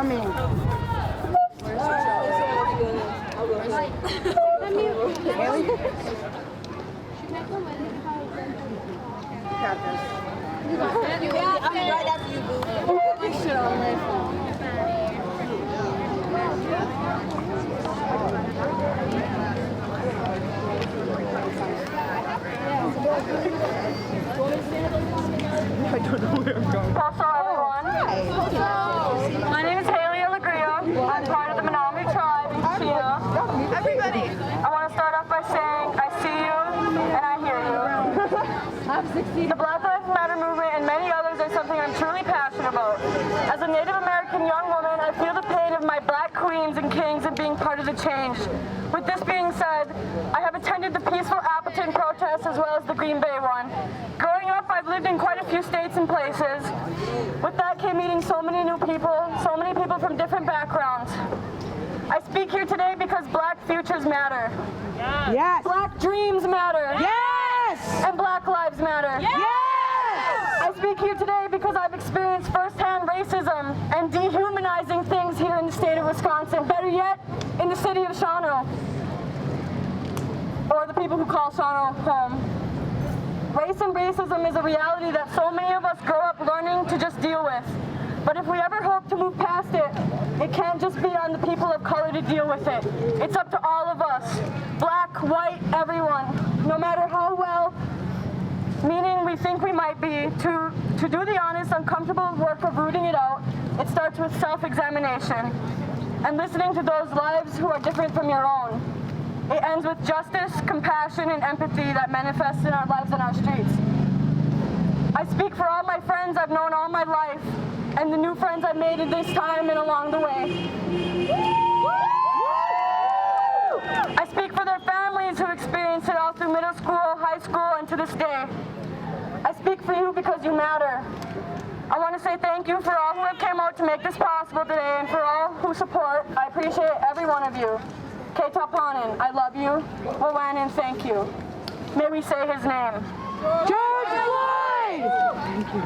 coming. Haley? Got this. I'll be right after you, boo. I should on my phone. I don't know where I'm going. Also, everyone. My name is Haley Alegria. I'm part of the Menominee tribe in Chino. Everybody. I want to start off by saying I see you and I hear you. The Black Lives Matter movement and many others are something I'm truly passionate about. As a Native American young woman, I feel the pain of my black queens and kings and being part of the change. With this being said, I have attended the peaceful Appleton protest as well as the Green Bay one. Growing up, I've lived in quite a few states and places. With that came meeting so many new people, so many people from different backgrounds. I speak here today because black futures matter. Yes. Black dreams matter. Yes. And black lives matter. Yes. I speak here today because I've experienced firsthand racism and dehumanizing things here in the state of Wisconsin. Better yet, in the city of Shawano, or the people who call Shawano home. Race and racism is a reality that so many of us grow up learning to just deal with. But if we ever hope to move past it, it can't just be on the people of color to deal with it. It's up to all of us, black, white, everyone, no matter how well meaning we think we might be, to do the honest, uncomfortable work of rooting it out. It starts with self-examination and listening to those lives who are different from your own. It ends with justice, compassion, and empathy that manifests in our lives and our streets. I speak for all my friends I've known all my life and the new friends I've made in this time and along the way. I speak for their families who experienced it all through middle school, high school, and to this day. I speak for you because you matter. I want to say thank you for all who have came out to make this possible today and for all who support. I appreciate every one of you. Ketapanen, I love you. Wawanen, thank you. May we say his name. George Floyd! Thank you.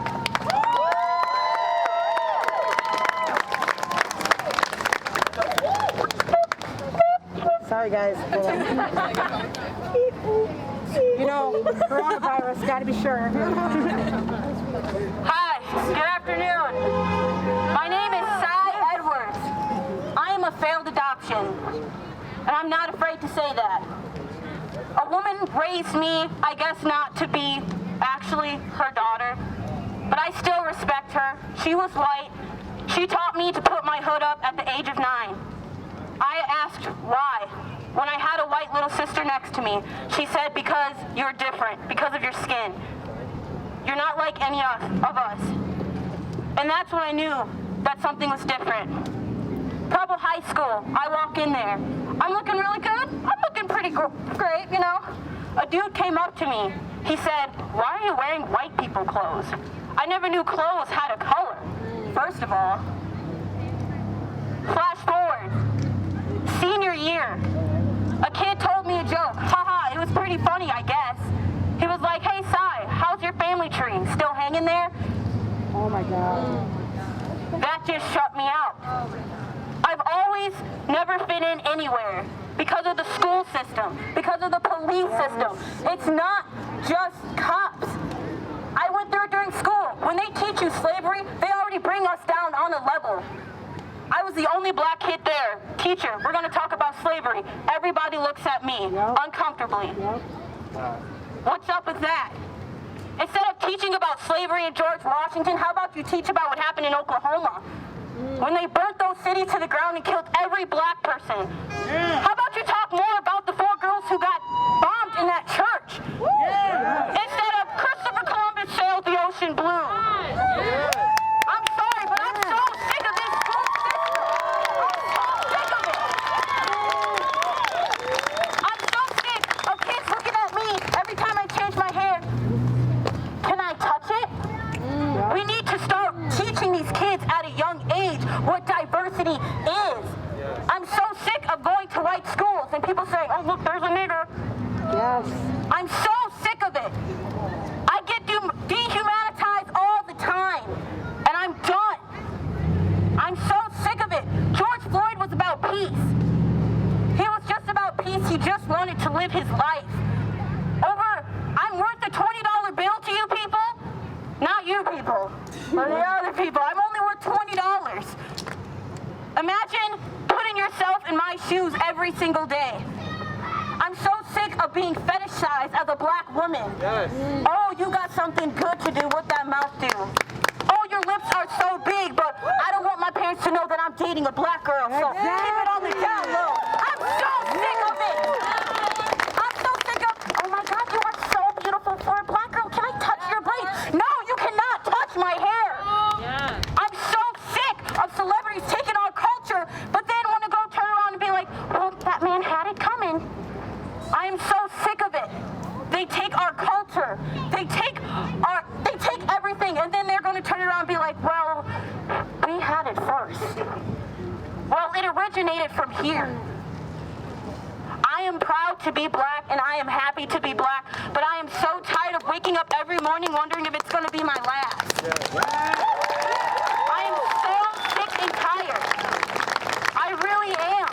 Sorry, guys. You know, coronavirus, gotta be sure. Hi, good afternoon. My name is Cy Edwards. I am a failed adoption, and I'm not afraid to say that. A woman raised me, I guess not to be actually her daughter, but I still respect her. She was white. She taught me to put my hood up at the age of 9. I asked why. When I had a white little sister next to me, she said, because you're different, because of your skin. You're not like any of us. And that's when I knew that something was different. Preble High School, I walk in there. I'm looking really good. I'm looking pretty great, you know. A dude came up to me. He said, why are you wearing white people clothes? I never knew clothes had a color, first of all. Flash forward, senior year. A kid told me a joke. Haha, it was pretty funny, I guess. He was like, hey, Cy, how's your family tree? Still hanging there? Oh my God. That just shut me out. I've always never fit in anywhere because of the school system, because of the police system. It's not just cops. I went through it during school. When they teach you slavery, they already bring us down on a level. I was the only black kid there. Teacher, we're going to talk about slavery. Everybody looks at me uncomfortably. What's up with that? Instead of teaching about slavery and George Washington, how about you teach about what happened in Oklahoma? When they burnt those cities to the ground and killed every black person. How about you talk more about the 4 girls who got bombed in that church? Instead of Christopher Columbus sailed the ocean blue. I'm sorry, but I'm so sick of this school system. I'm so sick of it. I'm so sick of kids looking at me every time I change my hair. Can I touch it? We need to start teaching these kids at a young age what diversity is. I'm so sick of going to white schools and people saying, oh, look, there's a nigger. Yes. live his life. I'm worth a $20 bill to you people? Not you people, but the other people. I'm only worth $20. Imagine putting yourself in my shoes every single day. I'm so sick of being fetishized as a black woman. Yes. Oh, you got something good to do. What that mouth do? Oh, your lips are so big, but I don't want my parents to know that I'm dating a black girl, so keep it on the down low. I'm so sick of it. I'm so sick of, oh my God, you are so beautiful for a black girl. Can I touch your braids? No, you cannot touch my hair. I'm so sick of celebrities taking our culture, but then want to go turn around and be like, well, that man had it coming. I am so sick of it. They take our culture. They take everything, and then they're going to turn around and be like, well, we had it first. Well, it originated from here. I am proud to be black, and I am happy to be black, but I am so tired of waking up every morning wondering if it's going to be my last. I am so sick and tired. I really am.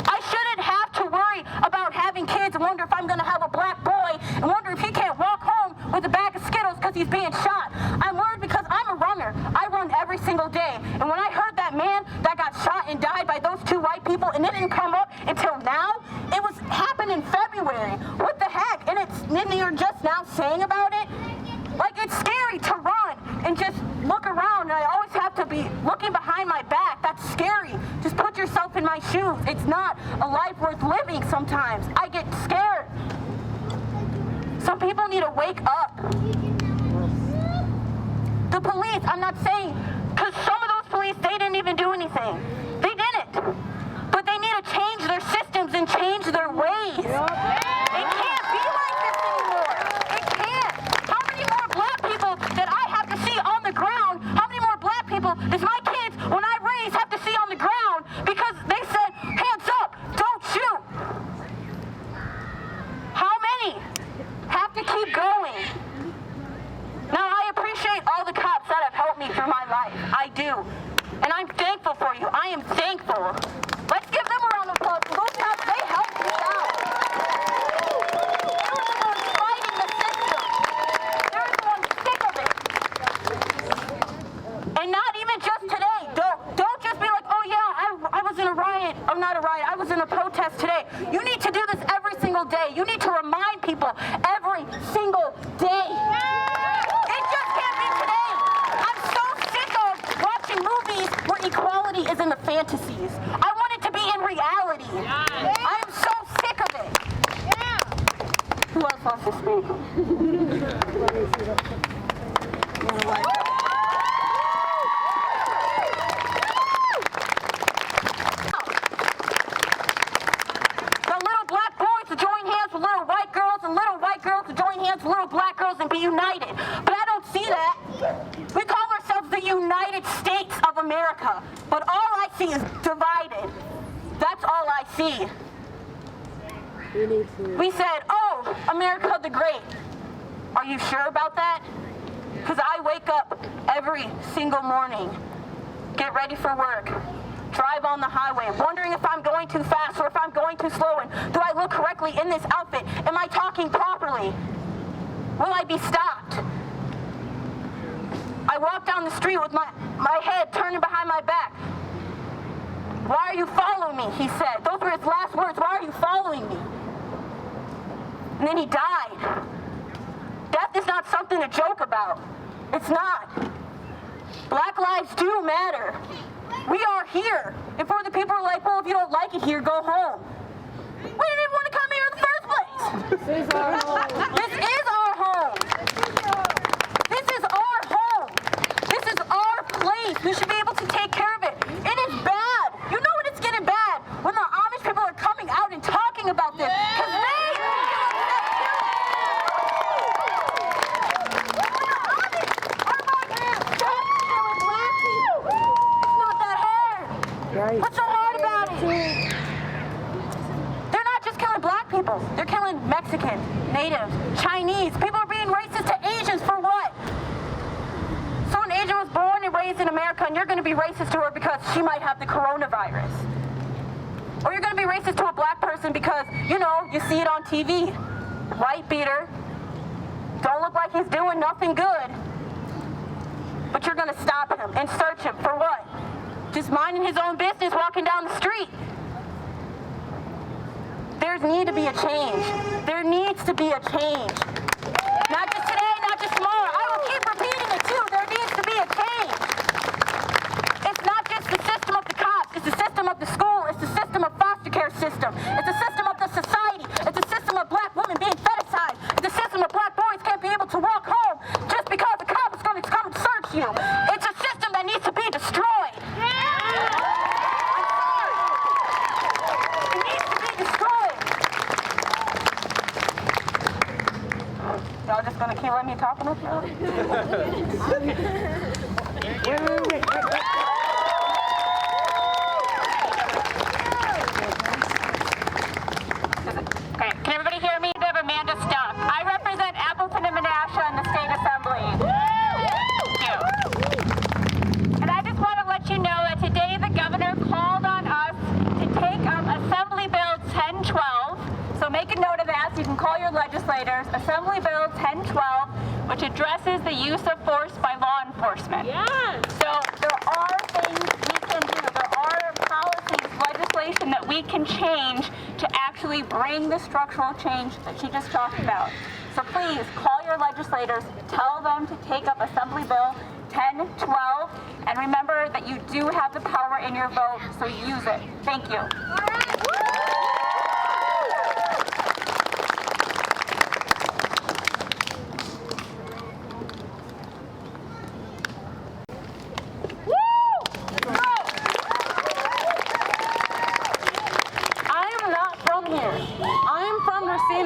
I shouldn't have to worry about having kids and wonder if I'm going to have a black boy and wonder if he can't walk home with a bag of Skittles because he's being shot. I'm worried because I'm a runner. I run every single day. And when I heard that man that got shot and died by those two white people and it didn't come up until now, it was happened in February. What the heck? And you're just now saying about it? Like, it's scary to run and just look around, and I always have to be looking behind my back. That's scary. Just put yourself in my shoes. It's not a life worth living sometimes. I get scared. Some people need to wake up. The police, I'm not saying, because some of those police, they didn't even do anything. They didn't. But they need to change their systems and change their ways. It can't be like this anymore. It can't. How many more black people that I have to see on the ground, how many more black people does my kids, when I raise, have to see on the ground because they said, hands up, don't shoot? How many have to keep going? Now, I appreciate all the cops that have helped me through my life. I do. And I'm thankful for you. I am thankful. Let's give them a round of applause. Those cops, they helped me out. They're the ones fighting the system. They're the ones sick of it. And not even just today. Don't just be like, oh yeah, I was in a riot. I'm not a riot. I was in a protest today. You need to do this every single day. You need to remind people every single day. It just can't be today. I'm so sick of watching movies where equality is in the fantasies. I want it to be in reality. I am so sick of it. Who else wants to speak? The little black boys to join hands with little white girls, and little white girls to join hands with little black girls and be united. But I don't see that. We call ourselves the United States of America, but all I see is divided. That's all I see. We said, oh, America the Great. Are you sure about that? Because I wake up every single morning, get ready for work, drive on the highway, wondering if I'm going too fast or if I'm going too slow, and do I look correctly in this outfit? Am I talking properly? Will I be stopped? I walk down the street with my head turning behind my back. Why are you following me? He said. Those were his last words. Why are you following me? And then he died. Death is not something to joke about. It's not. Black lives do matter. We are here. And for the people who are like, well, if you don't like it here, go home. We didn't even want to come here in the first place. This is our home. This is our home. This is our home. This is our place. We should be able to take care of it. It is bad. You know when it's getting bad? When the Amish people are coming out and talking about this. Because they Right. what's so hard about it? They're not just killing black people. They're killing Mexican, Native, Chinese. People are being racist to Asians for what? So an Asian was born and raised in America, and you're going to be racist to her because she might have the coronavirus. Or you're going to be racist to a black person because, you know, you see it on TV. White beater. Don't look like he's doing nothing good. But you're going to stop him and search him for what? Just minding his own business, walking down the street. There needs to be a change. There needs to be a change. Not just today, not just tomorrow. I will keep repeating it too. There needs to be a change. It's not just the system of the cops. It's the system of the school. It's the system of foster care system. It's the system of the society. It's the system of black women being fetishized. It's the system of black boys can't be able to walk home just because the cop is going to come and search you. It's a system that needs to be destroyed. It needs to be destroyed. Y'all just gonna keep letting me talk enough now? Okay, can everybody hear me? They have Amanda Stuck. I represent Appleton and Menasha in the state assembly. Thank you. And I just want to let you know that today the governor called on us to take up Assembly Bill 1012. So make a note of that so you can call your legislators. Assembly Bill 1012, which addresses the use of force by law enforcement. Yes. So there are things we can do. There are policies, legislation that we can change to actually bring the structural change that she just talked about. So please call your legislators, tell them to take up Assembly Bill 1012, and remember that you do have the power in your vote, so use it. Thank you.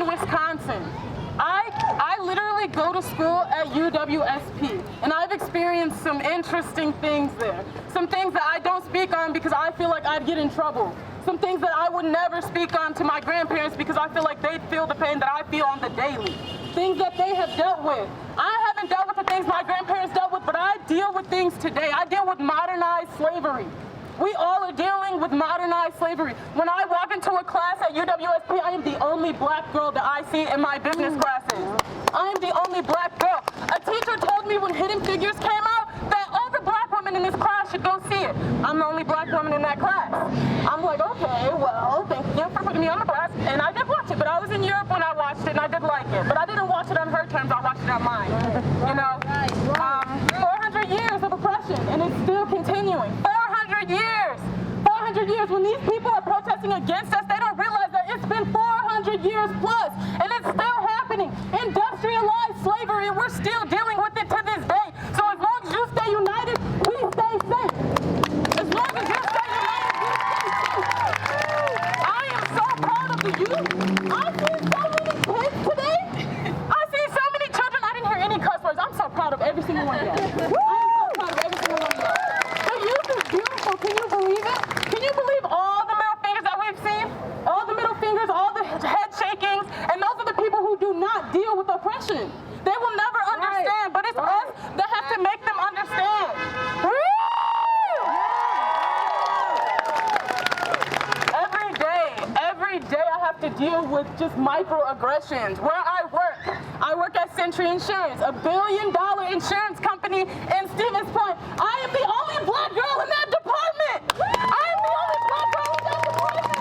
Wisconsin. I literally go to school at UWSP, and I've experienced some interesting things there. Some things that I don't speak on because I feel like I'd get in trouble. Some things that I would never speak on to my grandparents because I feel like they'd feel the pain that I feel on the daily. Things that they have dealt with. I haven't dealt with the things my grandparents dealt with, but I deal with things today. I deal with modernized slavery. We all are dealing with modernized slavery. When I walk into a class at UWSP, I am the only black girl that I see in my business classes. I am the only black girl. A teacher told me when Hidden Figures came out that all the black women in this class should go see it. I'm the only black woman in that class. I'm like, okay, well, thank you for putting me on the class. And I did watch it, but I was in Europe when I watched it, and I did like it. But I didn't watch it on her terms, I watched it on mine. You know, 400 years of oppression, and it's still continuing. 400 years. 400 years. When these people are protesting against us, they don't realize that it's been 400 years plus, and it's still happening. Industrialized slavery, and we're still dealing with it to this day. So as long as you stay united, we stay safe. As long as you stay united, we stay safe. I am so proud of the youth. I see so many kids today. I see so many children. I didn't hear any cuss words. I'm so proud of every single one of y'all. I'm so proud of every single one of y'all. The youth is beautiful. Can you believe it? Can you believe all the middle fingers that we've seen? All the middle fingers, all the head shakings, and those are the people who do not deal with oppression. They will never understand, but it's us that have to make them understand. Every day I have to deal with just microaggressions. Where I work at Century Insurance, $1 billion insurance company in Stevens Point. I am the only black girl in that department. I am the only black girl in that department.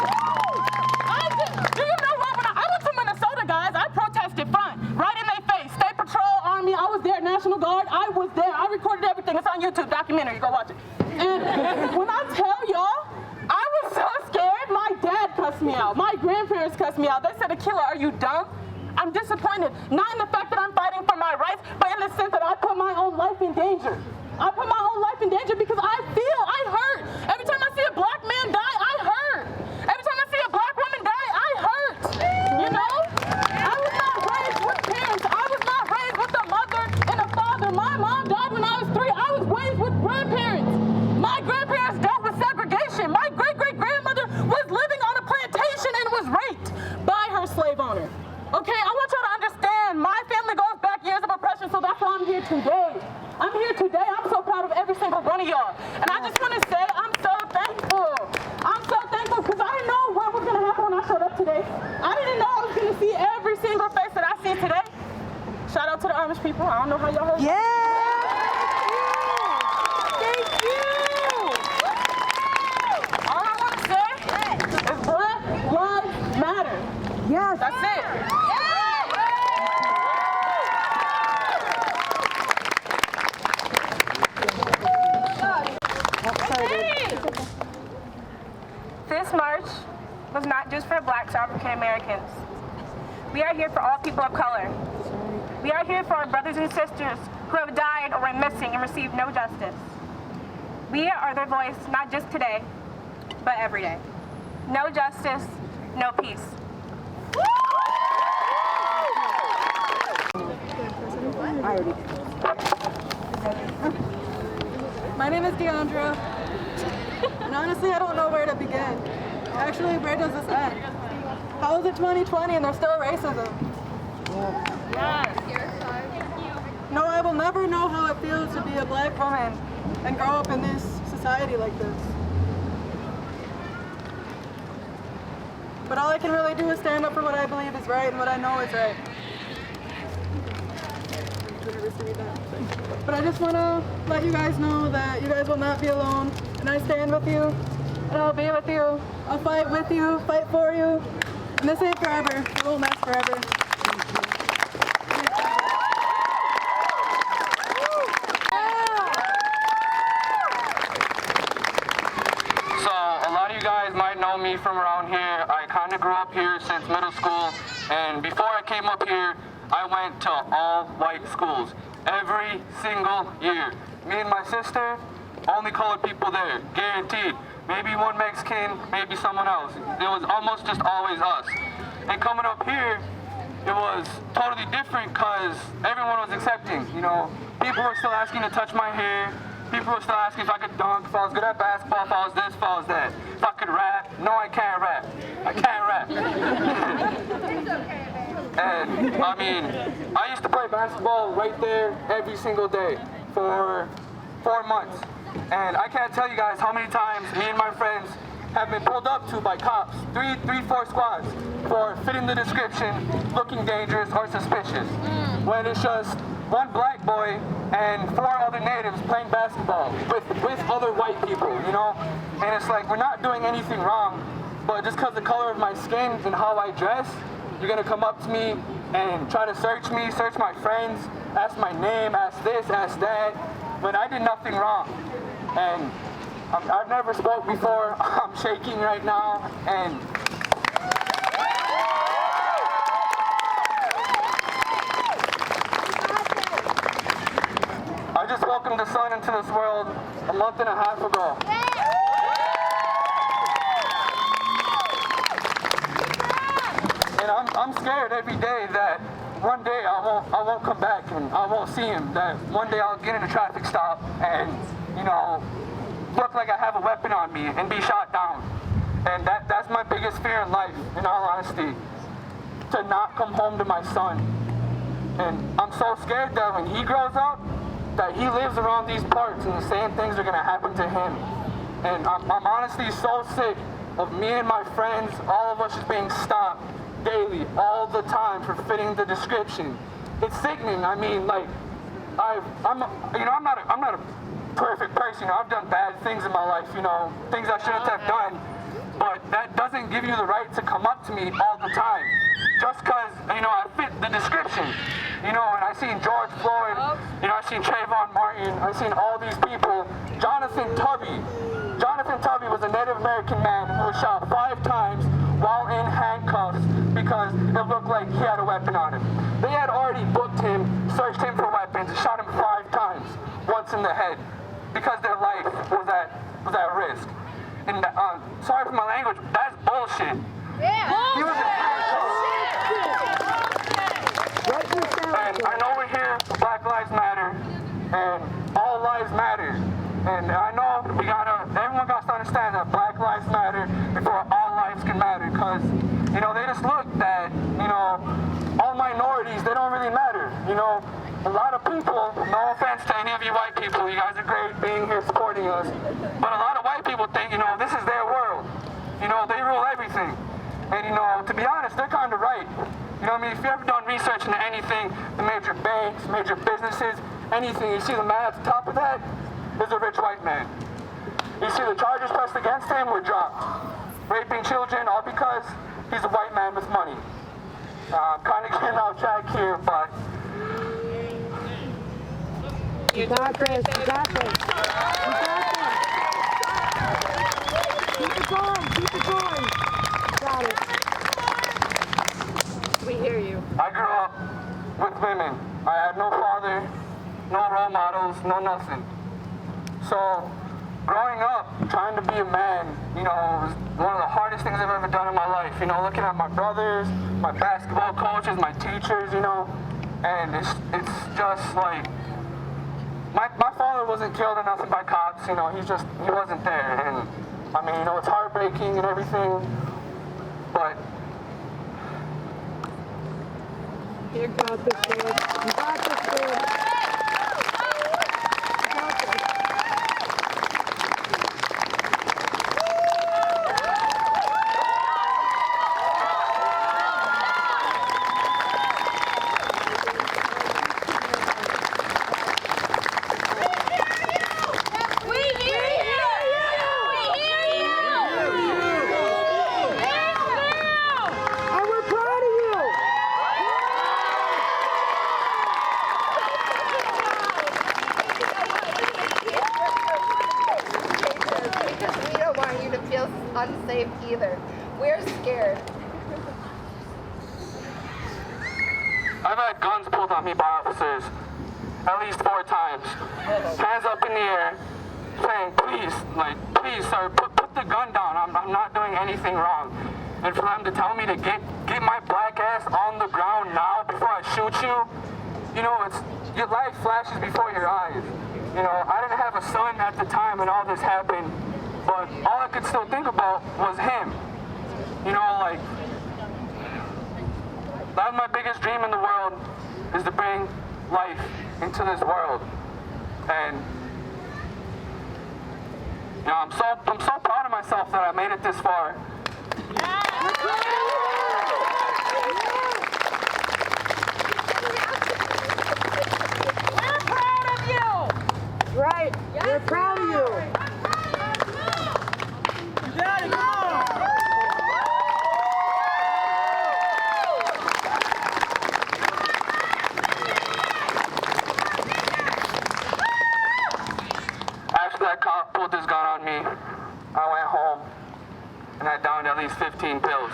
Do you know what? When I went to Minnesota, guys, I protested front, right in their face. State Patrol, Army, I was there, National Guard, I was there. I recorded everything. It's on YouTube, documentary, go watch it. And when I tell y'all, I was so scared. My dad cussed me out. My grandparents cussed me out. They said, Akila, are you dumb? I'm disappointed. Not in the fact that I'm fighting for my rights, but in the sense that I put my own life in danger. I put my own life in danger because I hurt. Every time I see a black man die, I hurt. Every time I see a black woman die, I hurt. You know? I was not raised with parents. I was not raised with a mother and a father. My mom died when I was 3. I was raised with grandparents. My grandparents dealt with segregation. My great-great-grandmother was living on a plantation and was raped by her slave owner. Okay, I want y'all to understand, my family goes back years of oppression, so that's why I'm here today. I'm here today. I'm so proud of every single one of y'all. And I just want to say I'm so thankful. I'm so thankful because I know English people. I don't know how y'all heard. Yeah! Thank you! All I want to say is Black Lives Matter. Yes. That's it. This march was not just for Blacks or African Americans. We are here for all people of color. We are here for our brothers and sisters who have died or went missing and received no justice. We are their voice, not just today, but every day. No justice, no peace. My name is Deandra, and honestly, I don't know where to begin. Actually, where does this end? How is it 2020 and there's still racism? No, I will never know how it feels to be a Black woman and grow up in this society like this. But all I can really do is stand up for what I believe is right and what I know is right. But I just want to let you guys know that you guys will not be alone, and I stand with you, and I'll be with you. I'll fight with you, fight for you, and this ain't forever. It won't last forever. So a lot of you guys might know me from around here. I kind of grew up here since middle school, and before I came up here, I went to all white schools every single year. Me and my sister, only colored people there, guaranteed. Maybe one Mexican, maybe someone else. It was almost just always us. And coming up here, it was totally different because everyone was accepting. You know, people were still asking to touch my hair. People were still asking if I could dunk, if I was good at basketball, if I was this, if I was that. If I could rap. No, I can't rap. I can't rap. And I mean, I used to play basketball right there every single day for 4 months. And I can't tell you guys how many times me and my friends have been pulled up to by cops, four squads, for fitting the description, looking dangerous or suspicious. When it's just one black boy and 4 other natives playing basketball with other white people, you know? And it's like, we're not doing anything wrong, but just because the color of my skin and how I dress, you're gonna come up to me and try to search me, search my friends, ask my name, ask this, ask that, when I did nothing wrong. And I've never spoke before, I'm shaking right now, and I just welcomed the sun into this world a month and a half ago. And I'm scared every day that one day I won't come back and I won't see him. That one day I'll get in a traffic stop and, you know, look like I have a weapon on me and be shot down. And that's my biggest fear in life, in all honesty, to not come home to my son. And I'm so scared that when he grows up, that he lives around these parts and the same things are gonna happen to him. And I'm honestly so sick of me and my friends, all of us just being stopped daily, all the time for fitting the description. It's sickening. I mean, like, I'm not a perfect person. You know, I've done bad things in my life, you know, things I shouldn't have done. But that doesn't give you the right to come up to me all the time. Just because, you know, I fit the description. You know, and I seen George Floyd, you know, I seen Trayvon Martin, I seen all these people. Jonathan Tubby was a Native American man who was shot 5 times while in handcuffs because it looked like he had a weapon on him. They had already booked him, searched him for weapons, and shot him 5 times, once in the head, because their life was at risk. And sorry for my language, that's bullshit. He was in handcuffs. And I know we're here for Black Lives Matter, and all lives matter. And I know everyone got to understand that Black Lives Matter before all lives can matter, because, you know, they just look that, you know, all minorities, they don't really matter. You know, a lot of people, no offense to any of you white people, you guys are great being here supporting us, but a lot of white people think, you know, this is their world. You know, they rule everything. And, you know, to be honest, they're kind of right. You know what I mean? If you've ever done research into anything, the major banks, major businesses, anything, you see the man at the top of that is a rich white man. You see the charges pressed against him were dropped. Raping children, all because he's a white man with money. Kind of getting off track here, but... You got this, you got this. You got this. Keep it going, keep it going. You got it. We hear you. I grew up with women. I had no father, no role models, no nothing. So, growing up, trying to be a man, you know, was one of the hardest things I've ever done in my life. You know, looking at my brothers, my basketball coaches, my teachers, you know, and it's just like, my father wasn't killed or nothing by cops, you know, he wasn't there. And I mean, you know, it's heartbreaking and everything, but You got this, dude. You got this, dude. You got this. And we're proud of you. Because we don't want you to feel unsafe either. We're scared. I've had guns pulled on me by officers at least 4 times. Hands up in the air, saying, please, sir, put the gun down. I'm not doing anything wrong. And for them to tell me to get my black ass on the ground now before I shoot you, you know, your life flashes before your eyes. You know, I didn't have a son at the time when all this happened, but all I could still think about was him. You know, like, that's my biggest dream in the world, is to bring life into this world. And you know, I'm so proud of myself that I made it this far. We're proud of you. Right. We're proud of you. After that cop pulled his gun on me, I went home and I downed at least 15 pills.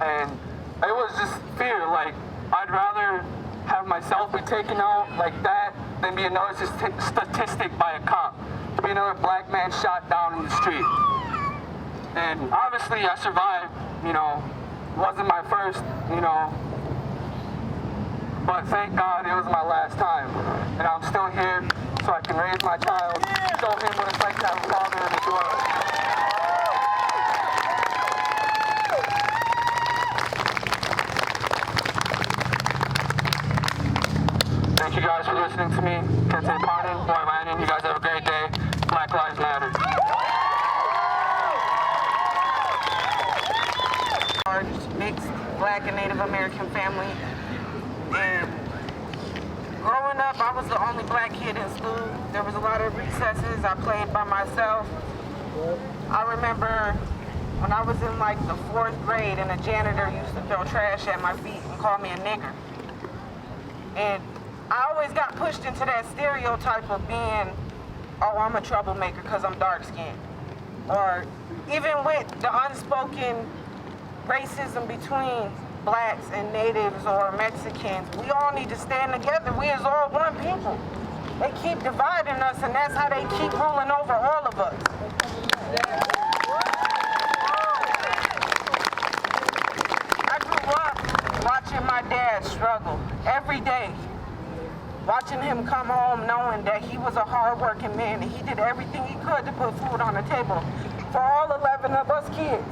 And it was just fear, like, I'd rather have myself be taken out like that than be another statistic by a cop, to be another black man shot down in the street. And obviously I survived, you know, wasn't my first, you know, but thank God it was my last time. And I'm still here so I can raise my child, show him what it's like to have a father in this world. Thank you guys for listening to me. Kente Pardon, White Landon. You guys have a great day. Black Lives Matter. Mixed Black and Native American family, and growing up I was the only black kid in school. There was a lot of recesses. I played by myself. I remember when I was in like the 4th grade and a janitor used to throw trash at my feet and call me a nigger. And I always got pushed into that stereotype of being, oh, I'm a troublemaker because I'm dark skinned. Or even with the unspoken racism between blacks and natives or Mexicans, we all need to stand together. We is all one people. They keep dividing us, and that's how they keep ruling over all of us. I grew up watching my dad struggle every day, watching him come home knowing that he was a hard-working man and he did everything he could to put food on the table for all 11 of us kids.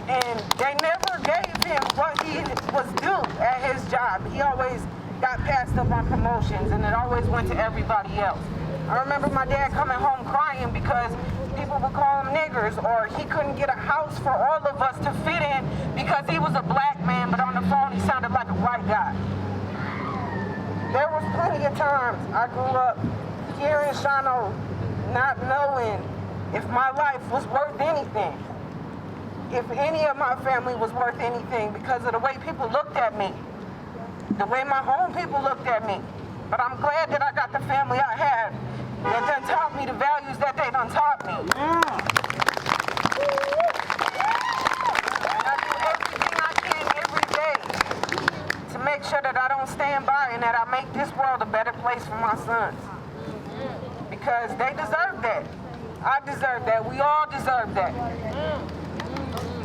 And they never gave him what he was due at his job. He always got passed up on promotions, and it always went to everybody else. I remember my dad coming home crying because people would call him niggers, or he couldn't get a house for all of us to fit in because he was a black man, but on the phone he sounded like a white guy. There was plenty of times I grew up here in Shawano not knowing if my life was worth anything, if any of my family was worth anything, because of the way people looked at me, the way my home people looked at me. But I'm glad that I got the family I had that done taught me the values that they done taught me. And I do everything I can every day to make sure that I don't stand by and that I make this world a better place for my sons. Because they deserve that. I deserve that. We all deserve that.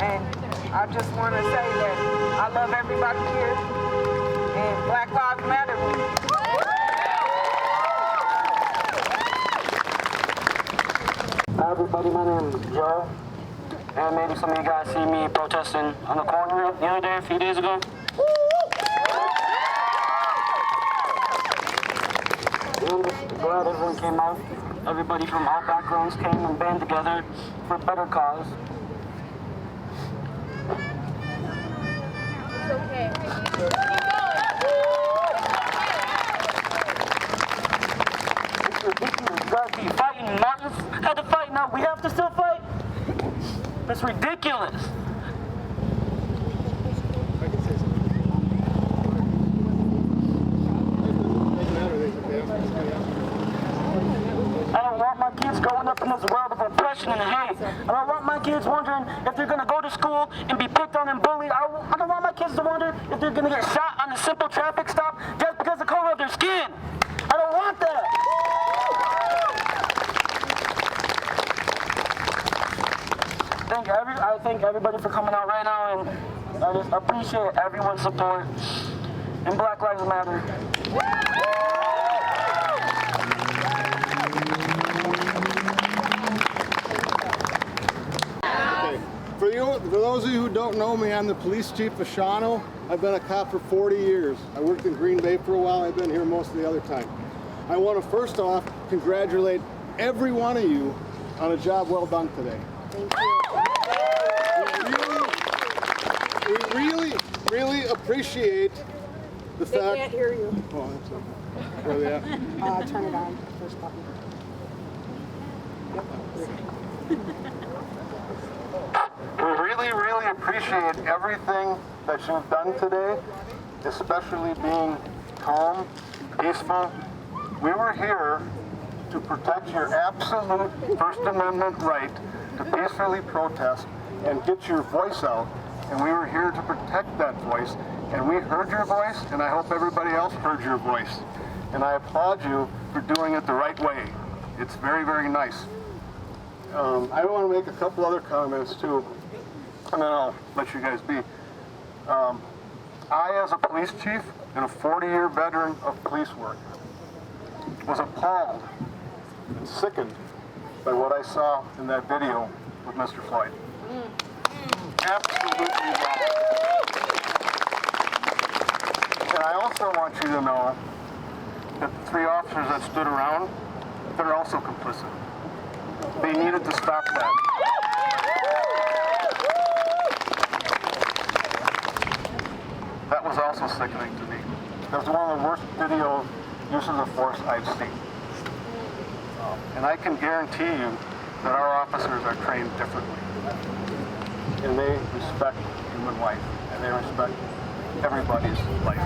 And I just want to say that I love everybody here, and Black Lives Matter. Hi everybody, my name is Joe, and maybe some of you guys see me protesting on the corner the other day, a few days ago. And glad everyone came out. Everybody from all backgrounds came and band together for a better cause. It's okay. It's ridiculous. You guys be fighting. Martin had to fight, now we have to still fight? That's ridiculous. I don't want my kids growing up in this world of oppression and hate. I don't want my kids wondering if they're going to go to school and be picked on and bullied. I don't want my kids to wonder if they're going to get shot on a simple traffic stop just because of the color of their skin. I don't want that. I thank everybody for coming out right now, and I just appreciate everyone's support. And Black Lives Matter. For those of you who don't know me, I'm the police chief of Shawano. I've been a cop for 40 years. I worked in Green Bay for a while. I've been here most of the other time. I want to first off congratulate every one of you on a job well done today. Thank you. We really appreciate the fact. They can't hear you. Oh, that's okay. Where are they at? Turn it on. First button. We really appreciate everything that you've done today, especially being calm, peaceful. We were here to protect your absolute First Amendment right to peacefully protest and get your voice out. And we were here to protect that voice. And we heard your voice, and I hope everybody else heard your voice. And I applaud you for doing it the right way. It's very, very nice. I want to make a couple other comments too, and then I'll let you guys be. I, as a police chief and a 40-year veteran of police work, was appalled and sickened by what I saw in that video with Mr. Floyd. Absolutely wrong. And I also want you to know that the 3 officers that stood around, they're also complicit. They needed to stop that. That was also sickening to me. That was one of the worst video uses of force I've seen. And I can guarantee you that our officers are trained differently. And they respect human life, and they respect everybody's life.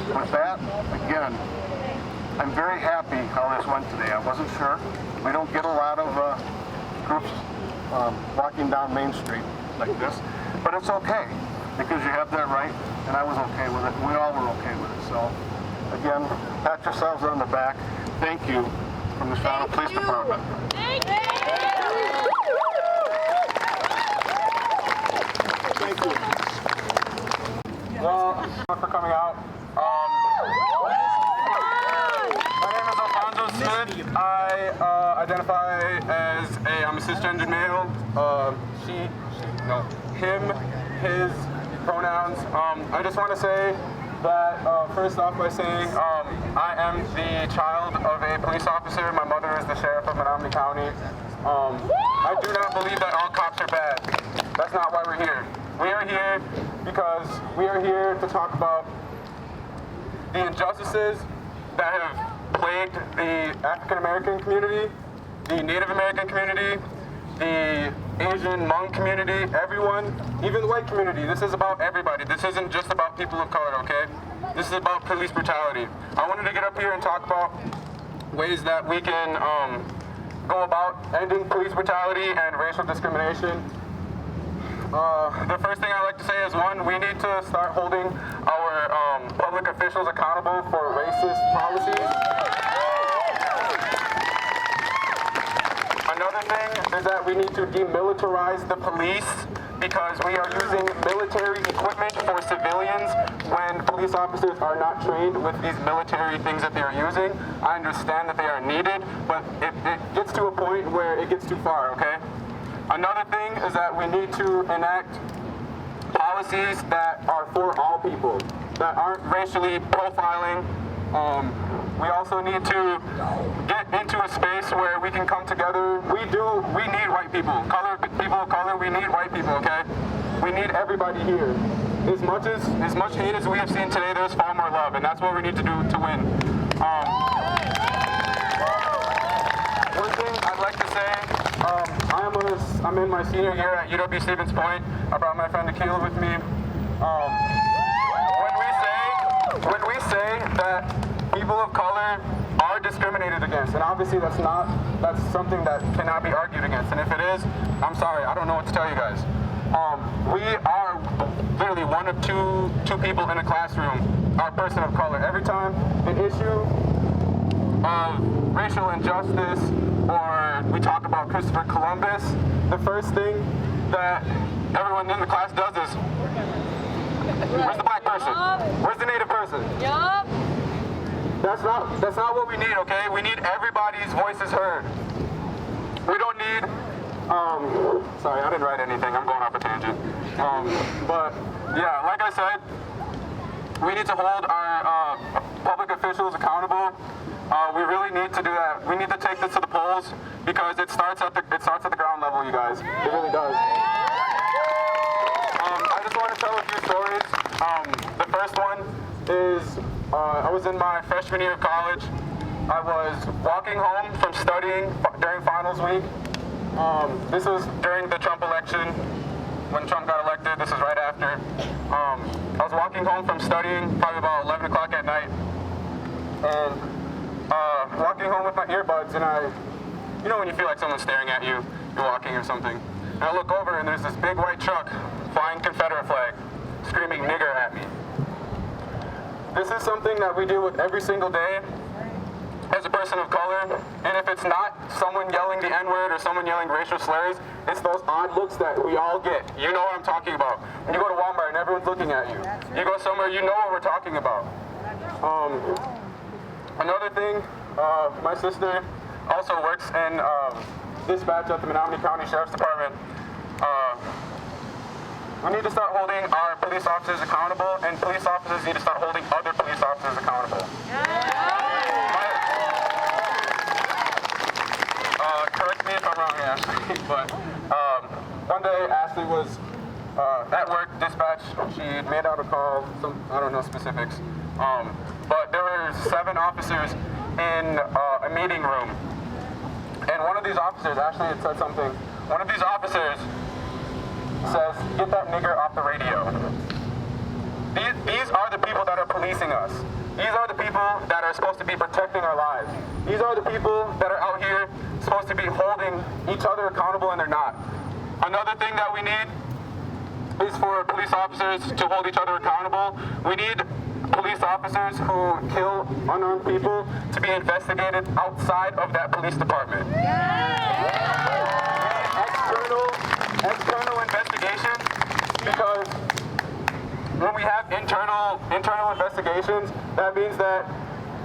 With that, again, I'm very happy how this went today. I wasn't sure. We don't get a lot of groups walking down Main Street like this, but it's okay because you have that right, and I was okay with it. We all were okay with it. So, again, pat yourselves on the back. Thank you from the Shawano Police Department. Thank you. Thank you. Well, for coming out. My name is Alfonso Smith. I identify as I'm a cisgender male. Him, his pronouns. I just want to say that first off by saying I am the child of a police officer. My mother is the sheriff of Menominee County. I do not believe that all cops are bad. That's not why we're here. We are here because we are here to talk about the injustices that have plagued the African American community, the Native American community, the Asian Hmong community, everyone, even the white community. This is about everybody. This isn't just about people of color, okay? This is about police brutality. I wanted to get up here and talk about ways that we can go about ending police brutality and racial discrimination. The first thing I'd like to say is, one, we need to start holding our public officials accountable for racist policies. Another thing is that we need to demilitarize the police because we are using military equipment for civilians when police officers are not trained with these military things that they are using. I understand that they are needed, but it gets to a point where it gets too far, okay? Another thing is that we need to enact policies that are for all people, that aren't racially profiling. We also need to get into a space where we can come together. We need white people. People of color, we need white people, okay? We need everybody here. As much hate as we have seen today, there's far more love, and that's what we need to do to win. One thing I'd like to say, I'm in my senior year at UW-Stevens Point. I brought my friend Akila with me. When we say that people of color are discriminated against, and obviously that's something that cannot be argued against, and if it is, I'm sorry, I don't know what to tell you guys. We are literally one of two people in a classroom are a person of color. Every time an issue of racial injustice or we talk about Christopher Columbus, the first thing that everyone in the class does is, where's the black person? Where's the native person? Yup. That's not what we need, okay? We need everybody's voices heard. We don't need, sorry, I didn't write anything. I'm going off a tangent. But yeah, like I said, we need to hold our public officials accountable. We really need to do that. We need to take this to the polls because it starts at the ground level, you guys. It really does. I just want to tell a few stories. The first one is I was in my freshman year of college. I was walking home from studying during finals week. This was during the Trump election, when Trump got elected. This is right after. I was walking home from studying, probably about 11 o'clock at night, and walking home with my earbuds, and you know when you feel like someone's staring at you, you're walking or something, and I look over and there's this big white truck flying Confederate flag, screaming nigger at me. This is something that we deal with every single day as a person of color, and if it's not someone yelling the N-word or someone yelling racial slurs, it's those odd looks that we all get. You know what I'm talking about. When you go to Walmart and everyone's looking at you. You go somewhere, you know what we're talking about. Another thing, my sister also works in dispatch at the Menominee County Sheriff's Department. We need to start holding our police officers accountable, and police officers need to start holding other police officers accountable. Correct me if I'm wrong, Ashley, but one day Ashley was at work, dispatch. She made out a call, I don't know specifics, but there were 7 officers in a meeting room, and one of these officers, Ashley had said something, one of these officers says, "Get that nigger off the radio." These are the people that are policing us. These are the people that are supposed to be protecting our lives. These are the people that are out here supposed to be holding each other accountable, and they're not. Another thing that we need is for police officers to hold each other accountable. We need police officers who kill unarmed people to be investigated outside of that police department. External investigation, because when we have internal investigations, that means that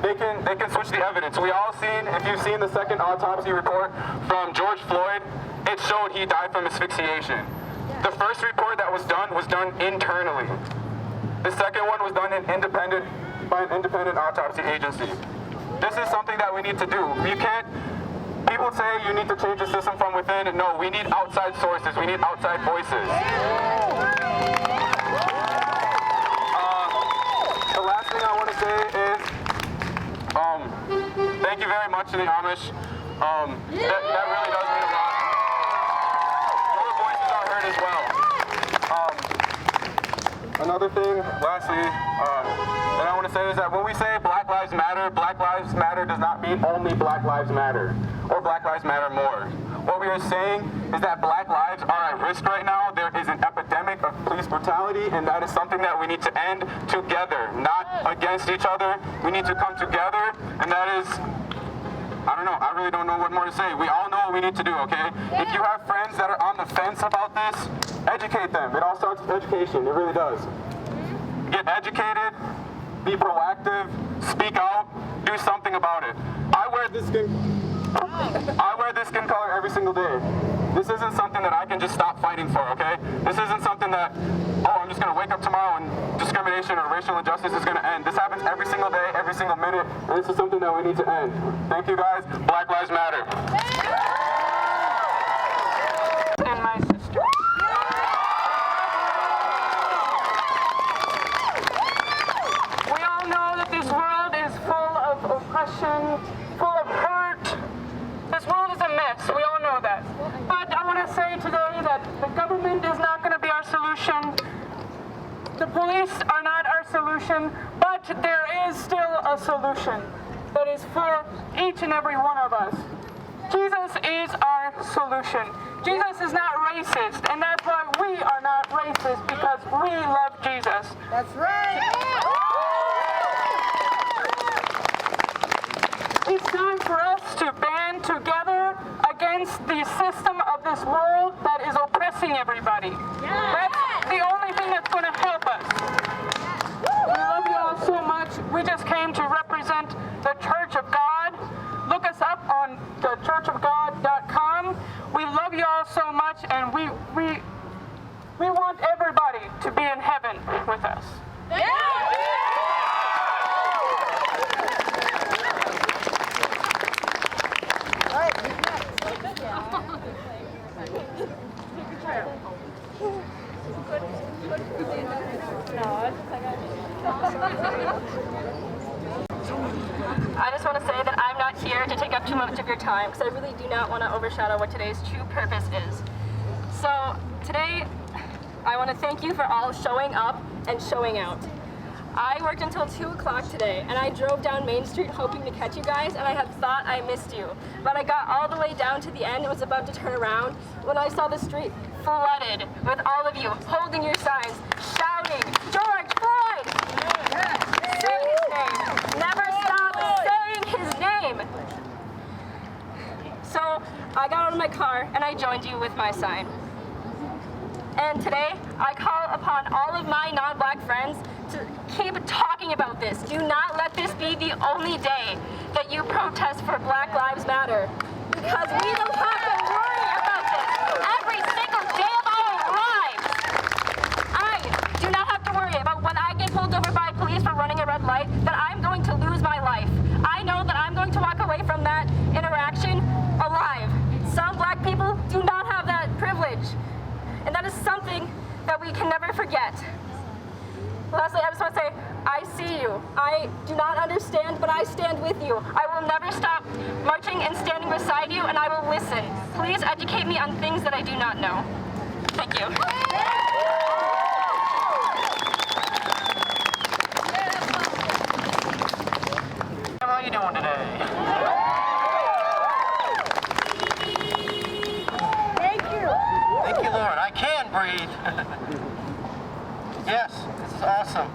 they can switch the evidence. We all seen, if you've seen the second autopsy report from George Floyd, it showed he died from asphyxiation. The first report that was done internally. The second one was done by an independent autopsy agency. This is something that we need to do. You can't, people say you need to change the system from within. No, we need outside sources. We need outside voices. The last thing I want to say is, thank you very much to the Amish. That really does mean a lot. Your voices are heard as well. Another thing, lastly, that I want to say is that when we say Black Lives Matter does not mean only Black Lives Matter or Black Lives Matter more. What we are saying is that Black lives are at risk right now. There is an epidemic of police brutality, and that is something that we need to end together, not against each other. We need to come together, and that is, I don't know, I really don't know what more to say. We all know what we need to do, okay? If you have friends that are on the fence about this, educate them. It all starts with education, it really does. Get educated, be proactive, speak out, do something about it. I wear this skin color every single day. This isn't something that I can just stop fighting for, okay? This isn't something that, oh, I'm just gonna wake up tomorrow and discrimination or racial injustice is gonna end. This happens every single day, every single minute, and this is something that we need to end. Thank you guys. Black Lives Matter. And my sister. We all know that this world is full of oppression, full of hurt. This world is a mess. We all know that. But I want to say today that the government is not going to be our solution. The police are not our solution, but there is still a solution that is for each and every one of us. Jesus is our solution. Jesus is not racist, and that's why we are not racist, because we love Jesus. That's right. It's time for us to band together against the system of this world that is oppressing everybody. That's the only thing that's going to help us. We love you all so much. We just came to represent the Church of God. Look us up on thechurchofgod.com. We love you all so much, and we want everybody to be in heaven with us. I just want to say that I'm not here to take up too much of your time, because I really do not want to overshadow what today's true purpose is. So today, I want to thank you for all showing up and showing out. I worked until 2 o'clock today, and I drove down Main Street hoping to catch you guys, and I had thought I missed you. But I got all the way down to the end and was about to turn around when I saw the street flooded with all of you holding your signs, shouting, "George Floyd!" Say his name. Never stop saying his name. So I got out of my car and I joined you with my sign. And today, I call upon all of my non-black friends to keep talking about this. Do not let this be the only day that you protest for Black Lives Matter. Because we don't have to worry about this every single day of our lives. I do not have to worry about when I get pulled over by police for running a red light, that I'm going to lose my life. I know that I'm going to walk away from that interaction alive. Some black people do not have that privilege. And that is something that we can never forget. Lastly, I just want to say, I see you. I do not understand, but I stand with you. I will never stop marching and standing beside you, and I will listen. Please educate me on things that I do not know. Thank you. How are you doing today? Thank you, Lord. I can breathe. Yes, this is awesome.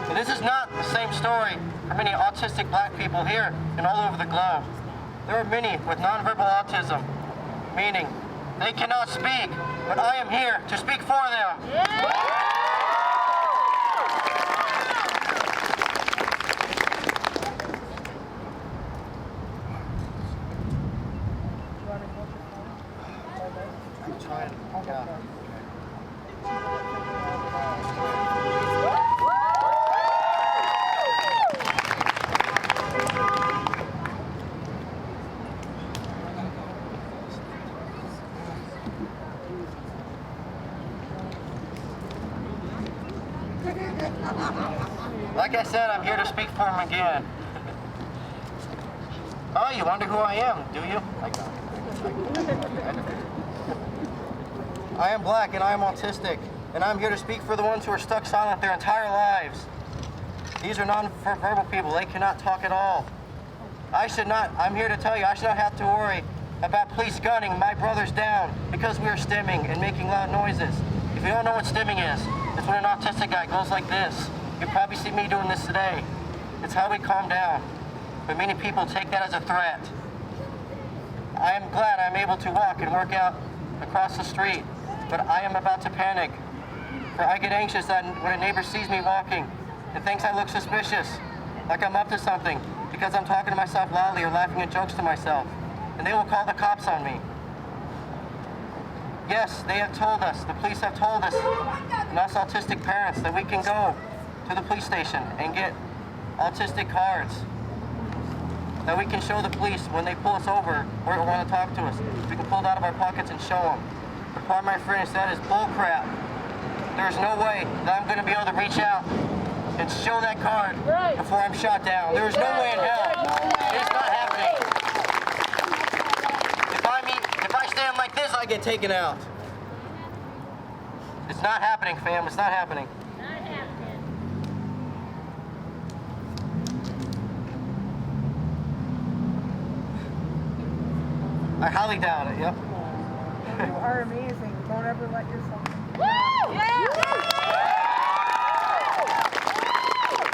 And this is not the same story for many autistic black people here and all over the globe. There are many with nonverbal autism, meaning they cannot speak, but I am here to speak for them. I'm trying. Yeah. I said, I'm here to speak for him again. Oh, you wonder who I am, do you? I am black and I am autistic, and I'm here to speak for the ones who are stuck silent their entire lives. These are non-verbal people. They cannot talk at all. I'm here to tell you, I should not have to worry about police gunning my brothers down because we are stimming and making loud noises. If you don't know what stimming is, it's when an autistic guy goes like this. You probably see me doing this today. It's how we calm down. But many people take that as a threat. I am glad I'm able to walk and work out across the street, but I am about to panic. For I get anxious that when a neighbor sees me walking and thinks I look suspicious, like I'm up to something, because I'm talking to myself loudly or laughing at jokes to myself, and they will call the cops on me. Yes, they have told us, the police have told us, and us autistic parents, that we can go to the police station and get autistic cards. That we can show the police when they pull us over or want to talk to us. We can pull it out of our pockets and show them. The part, my friends, that is bull crap. There's no way that I'm going to be able to reach out and show that card before I'm shot down. There is no way in hell. It's not happening. If I stand like this, I get taken out. It's not happening, fam. It's not happening. I highly doubt it, yep. You are amazing. Don't ever let yourself.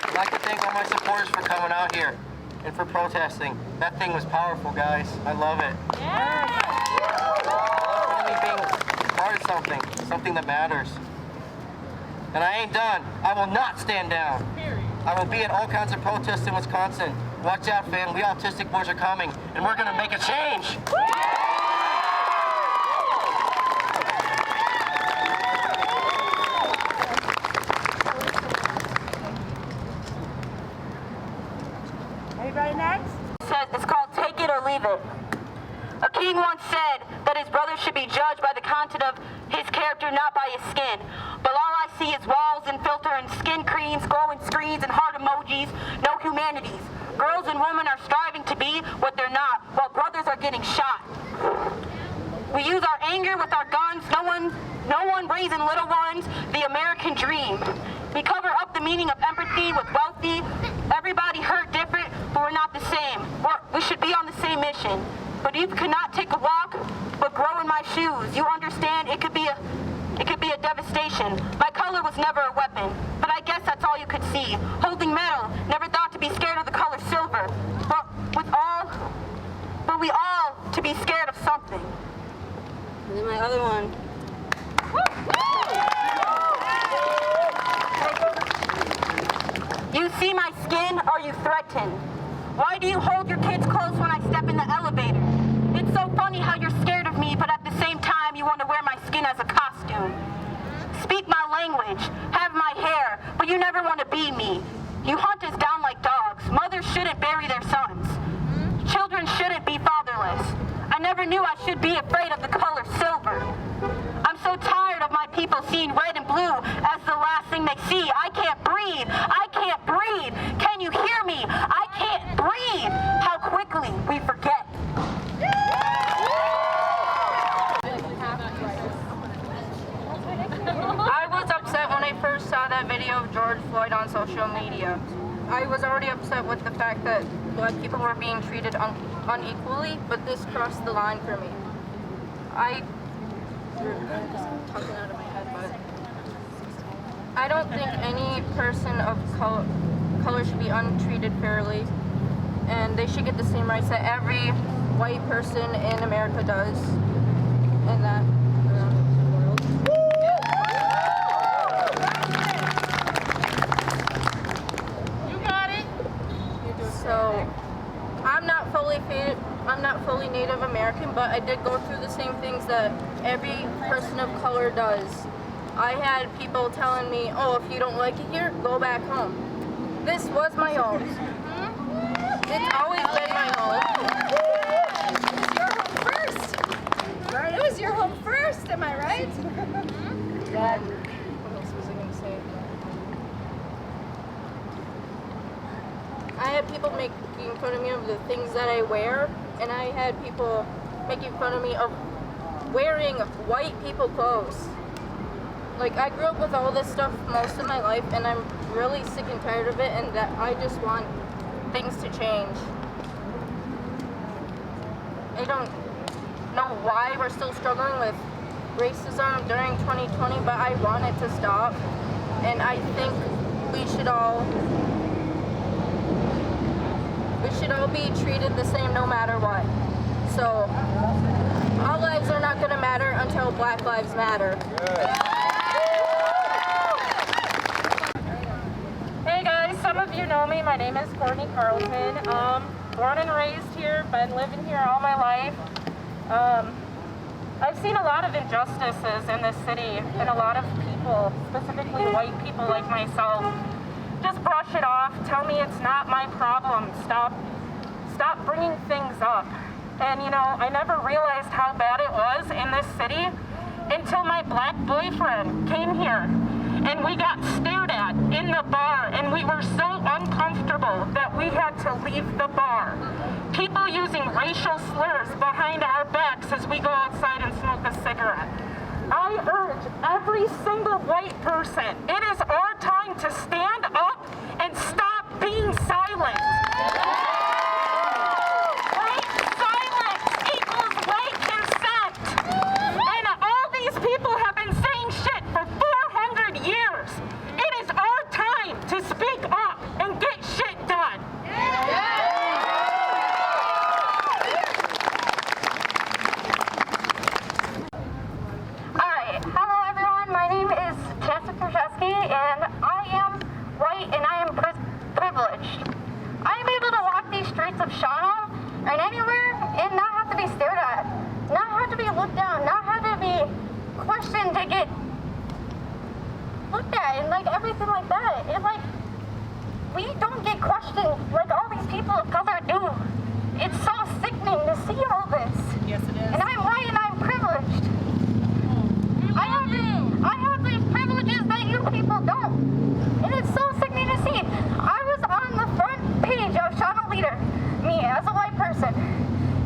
I'd like to thank all my supporters for coming out here and for protesting. That thing was powerful, guys. I love it. I love being part of something that matters. And I ain't done. I will not stand down. I will be at all kinds of protests in Wisconsin. Watch out, fam. We autistic boys are coming, and we're going to make a change. Anybody next? It's called Take It or Leave It. A king once said that his brother should be judged by the content of his character, not by his skin. But all I see is walls and filter and skin creams, glowing screens and heart emojis, no humanities. Girls and women are striving to be what they're not, while brothers are getting shot. We use our anger with our guns, no one raising little ones, the American dream. We cover up the meaning of empathy with wealthy, everybody hurt different, but we're not the same. We should be on the same mission. But you cannot take a walk, but grow in my shoes. You understand it could be a devastation. My color was never a weapon, but I guess that's all you could see. Holding metal, never thought to be scared of the color silver. But we all to be scared of something. And then my other one. You see my skin? Are you threatened? Why do you hold your kids close when I step in the elevator? It's so funny how you're scared of me, but at the same time you want to wear my skin as a costume. Speak my language, have my hair, but you never want to be me. You hunt us down like dogs. Mothers shouldn't bury their sons. Children shouldn't be fatherless. I never knew I should be afraid of the color silver. I'm so tired of my people seeing red and blue as the last thing they see. I can't breathe. I can't breathe. Can you hear me? I can't breathe. How quickly we forget. I was upset when I first saw that video of George Floyd on social media. I was already upset with the fact that black people were being treated unequally, but this crossed the line for me. I'm just talking out of my head, but I don't think any person of color should be untreated fairly, and they should get the same rights that every white person in America does, and that around the world. You got it. So I'm not fully Native American, but I did go through the same things that every person of color does. I had people telling me, oh, if you don't like it here, go back home. This was my home. It's always been my home. It was your home first. Right? It was your home first, am I right? What else was I going to say? people making fun of me of the things that I wear, and I had people making fun of me of wearing white people clothes. Like, I grew up with all this stuff most of my life, and I'm really sick and tired of it, and that I just want things to change. I don't know why we're still struggling with racism during 2020, but I want it to stop, and I think we should all be treated the same no matter what. So, all lives are not going to matter until Black Lives Matter. Hey guys, some of you know me. My name is Courtney Carlton. Born and raised here, been living here all my life. I've seen a lot of injustices in this city, and a lot of people, specifically white people like myself, just brush it off, tell me it's not my problem, stop bringing things up. And you know, I never realized how bad it was in this city until my black boyfriend came here and we got stared at in the bar, and we were so uncomfortable that we had to leave the bar. People using racial slurs behind our backs as we go outside and smoke a cigarette. I urge every single white person, it is our time to stand up and stop being silent. White silence equals white consent. And all these people have been saying shit for 400 years. It is our time to speak up and get shit done. And I am white and I am privileged. I am able to walk these streets of Shawano and anywhere and not have to be stared at, not have to be looked down, not have to be questioned to get looked at and like everything like that. It's like we don't get questioned like all these people of color do. It's so sickening to see all this. Yes, it is. And I'm white and I'm privileged. I have these privileges that you people don't. And it's so sickening to see. I was on the front page of Shawano Leader, me as a white person,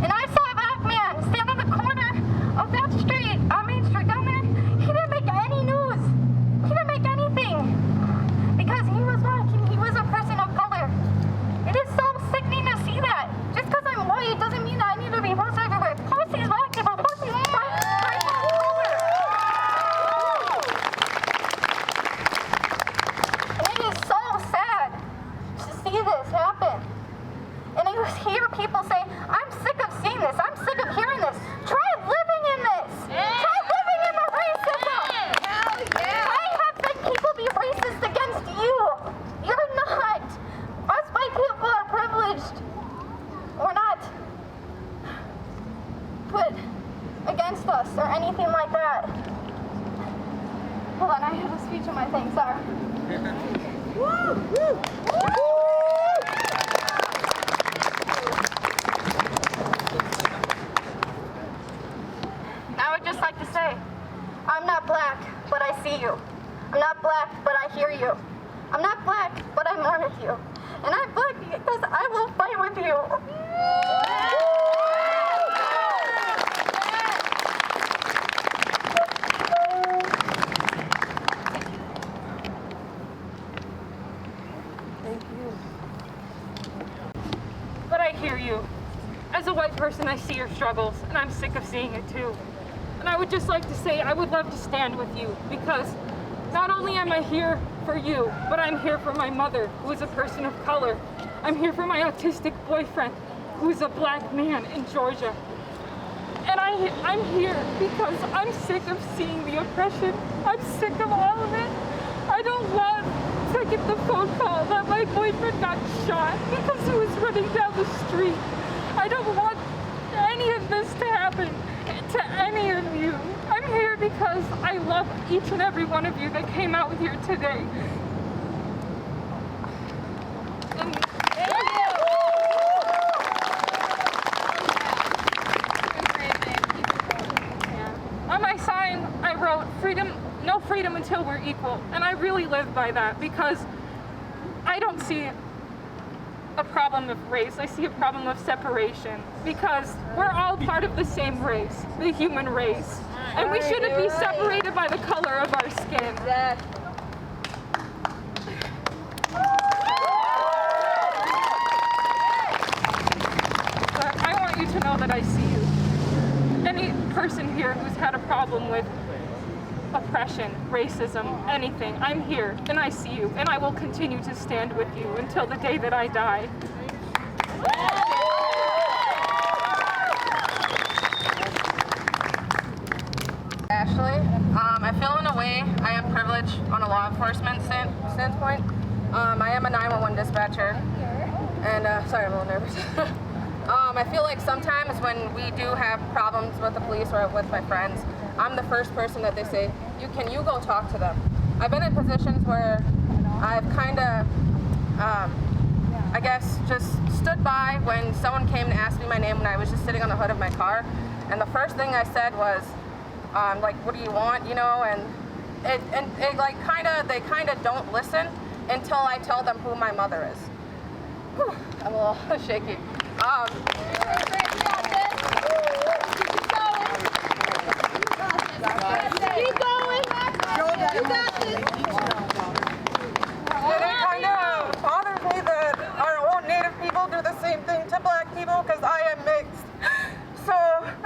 and I saw a black man stand on the corner of that street, on Main Street down there. He didn't make any news. He didn't make anything. Because he was black and he was a person of color. It is so sickening to see that. Just because I'm white doesn't mean that I need to be posted everywhere. Post these black people, post these black people. And you hear people say, I'm sick of seeing this, I'm sick of hearing this. Try living in this. Try living in the racism. Try having people be racist against you. You're not. Us white people are privileged. We're not put against us or anything like that. Hold on, I have a speech in my thing, sorry. Woo! Woo! Woo! I'm not black, but I see you. I'm not black, but I hear you. I'm not black, but I mourn with you. And I'm black because I will fight with you. Thank you. But I hear you. As a white person, I see your struggles, and I'm sick of seeing it too. And I would just like to say I would love to stand with you, because not only am I here for you, but I'm here for my mother, who is a person of color. I'm here for my autistic boyfriend, who is a black man in Georgia. And I'm here because I'm sick of seeing the oppression. I'm sick of all of it. I don't want to get the phone call that my boyfriend got shot because he was running down the street. I don't want any of this to happen to any of you. I'm here because I love each and every one of you that came out here today. And on my sign, I wrote, "Freedom, no freedom until we're equal." And I really live by that, because I don't see a problem of race. I see a problem of separation because we're all part of the same race, the human race. And we shouldn't be separated by the color of our skin. But I want you to know that I see you. Any person here who's had a problem with oppression, racism, anything, I'm here and I see you and I will continue to stand with you until the day that I die. Ashley, I feel in a way I am privileged on a law enforcement standpoint. I am a 911 dispatcher, and sorry, I'm a little nervous. I feel like sometimes when we do have problems with the police or with my friends, I'm the first person that they say, can you go talk to them? I've been in positions where I've kind of, I guess, just stood by when someone came and asked me my name when I was just sitting on the hood of my car, and the first thing I said was, like, what do you want, you know, and it like they kind of don't listen until I tell them who my mother is. Whew, I'm a little shaky. Keep going. You got this. And it kind of bothers me that our own Native people do the same thing to Black people because I am mixed. So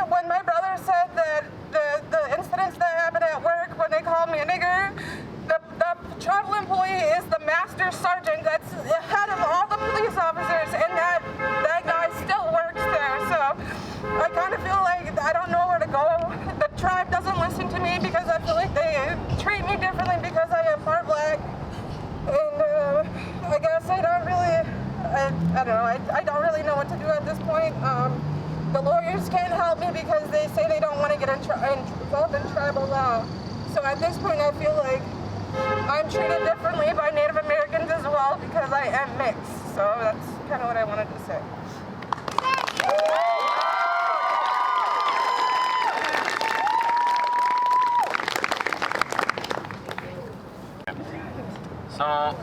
when my brother said that the incidents that happened at work when they called me a nigger, the travel employee is the master sergeant that's head of all the police officers, and that guy still works there. So I kind of feel like I don't know where to go. The tribe doesn't listen to me because I feel like they treat me differently because I am part Black. And I guess I don't really, I don't know, I don't really know what to do at this point. The lawyers can't help me because they say they don't want to get involved in tribal law. So at this point I feel like I'm treated differently by Native Americans as well because I am mixed. So that's kind of what I wanted to say. So,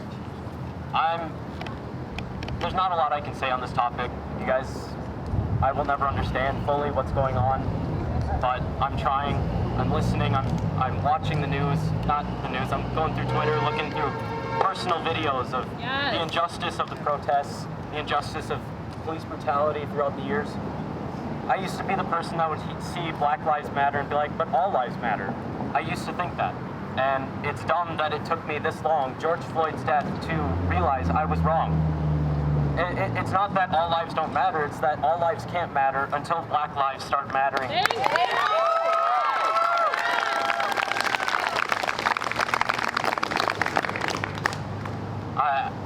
there's not a lot I can say on this topic. You guys, I will never understand fully what's going on, but I'm trying, I'm listening, I'm watching the news, not the news, I'm going through Twitter, looking through personal videos of the injustice of the protests, the injustice of police brutality throughout the years. I used to be the person that would see Black Lives Matter and be like, but all lives matter. I used to think that. And it's dumb that it took me this long, George Floyd's death, to realize I was wrong. It's not that all lives don't matter, it's that all lives can't matter until Black lives start mattering.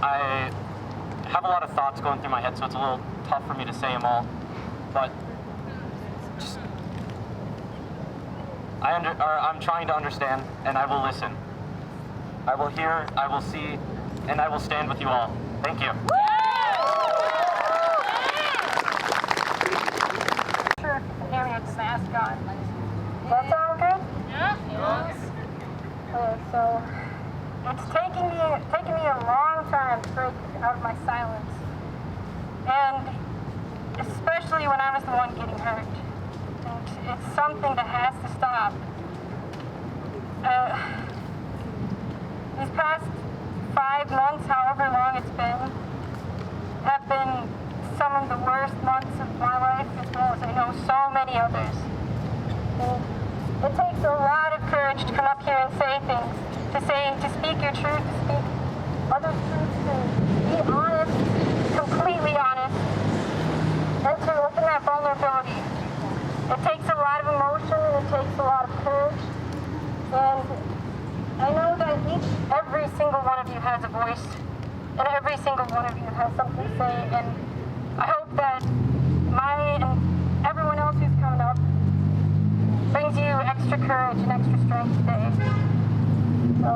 I have a lot of thoughts going through my head, so it's a little tough for me to say them all. But just, I'm trying to understand, and I will listen. I will hear, I will see, and I will stand with you all. Thank you. Sure, area with the mask on. That sound good? Yeah. So it's taking me a long time to break out of my silence, and especially when I was the one getting hurt. And it's something that has to stop. These past 5 months, however long it's been, have been some of the worst months of my life, as well as I know so many others. And it takes a lot of courage to come up here and say things, to speak your truth, to speak other truths, to be honest, completely honest, and to open that vulnerability. It takes a lot of emotion, and it takes a lot of courage, and I know that every single one of you has a voice, and every single one of you has something to say, and I hope that and everyone else who's coming up brings you extra courage and extra strength today. So,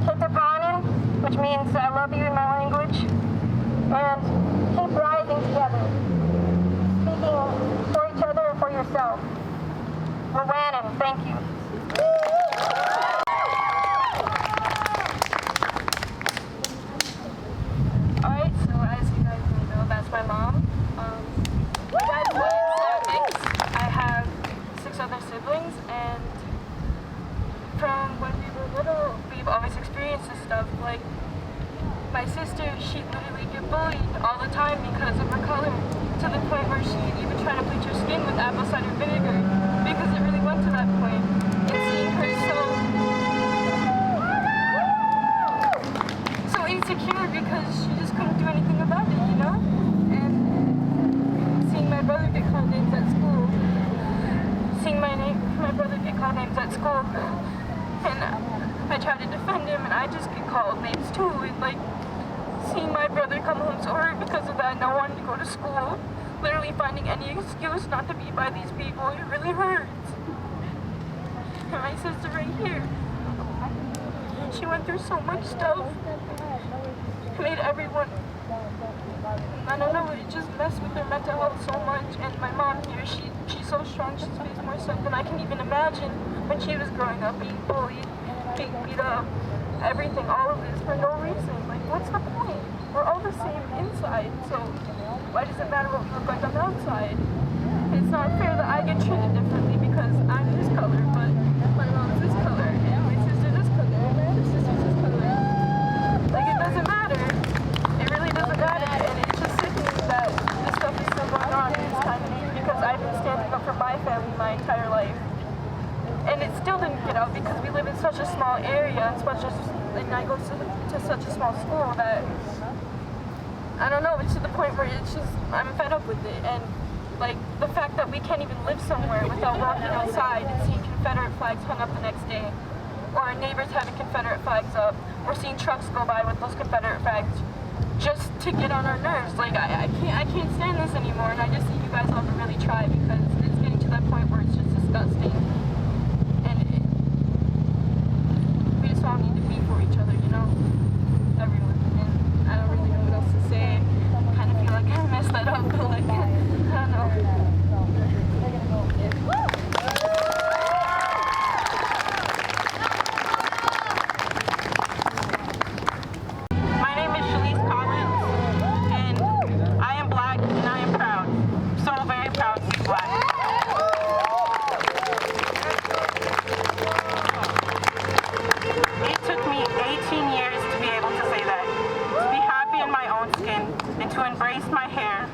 Kitapanen, which means I love you in my language, and keep rising together, speaking for each other and for yourself. Rwandan, thank you. Alright, so as you guys may know, mom. My dad's white, mixed. I have 6 other siblings, and from when we were little, we've always experienced this stuff. Like, my sister, she'd literally get bullied all the time because of her color, to the point where she'd even try to bleach her skin with apple cider vinegar, because it really went to that point. And seeing her so insecure because she just couldn't do anything about it, you know? And seeing my brother get called names at school, seeing my brother get called names at school, and I try to defend him, and I just get called names too, and like, seeing my brother come home so hurt because of that, not wanting to go to school, literally finding any excuse not to be by these people, it really hurts. And my sister right here, she went through so much stuff. It made everyone, I don't know, it just messed with their mental health so much. And my mom here, she's so strong, she's faced more stuff than I can even imagine when she was growing up, being bullied, being beat up, everything, all of this for no reason. Like, what's the point? We're all the same inside, so why does it matter what we look like on the outside? It's not fair that I get treated differently because I'm this color, but my mom's this color, and my sister's this color, and my other sister's this color. Like, it doesn't matter. It really doesn't matter, and it's just sickening that this stuff is still going on in this time and age, because I've been standing up for my family my entire life. And it still didn't get out because we live in such a small area, and I go to such a small school that, I don't know, it's to the point where it's just, I'm fed up with it. And like, the fact that we can't even live somewhere without walking outside and seeing Confederate flags hung up the next day, or our neighbors having Confederate flags up, or seeing trucks go by with those Confederate flags, just to get on our nerves. Like, I can't stand this anymore, and I just need you guys all to really try, because it's getting to that point where it's just disgusting. We just all need to be for each other, you know? Everyone. And I don't really know what else to say. I kind of feel like I messed that up, but like, I don't know. My name is Shalise Collins, and I am black and I am proud. So very proud to be black. It took me 18 years to be able to say that, to be happy in my own skin, and to embrace my hair.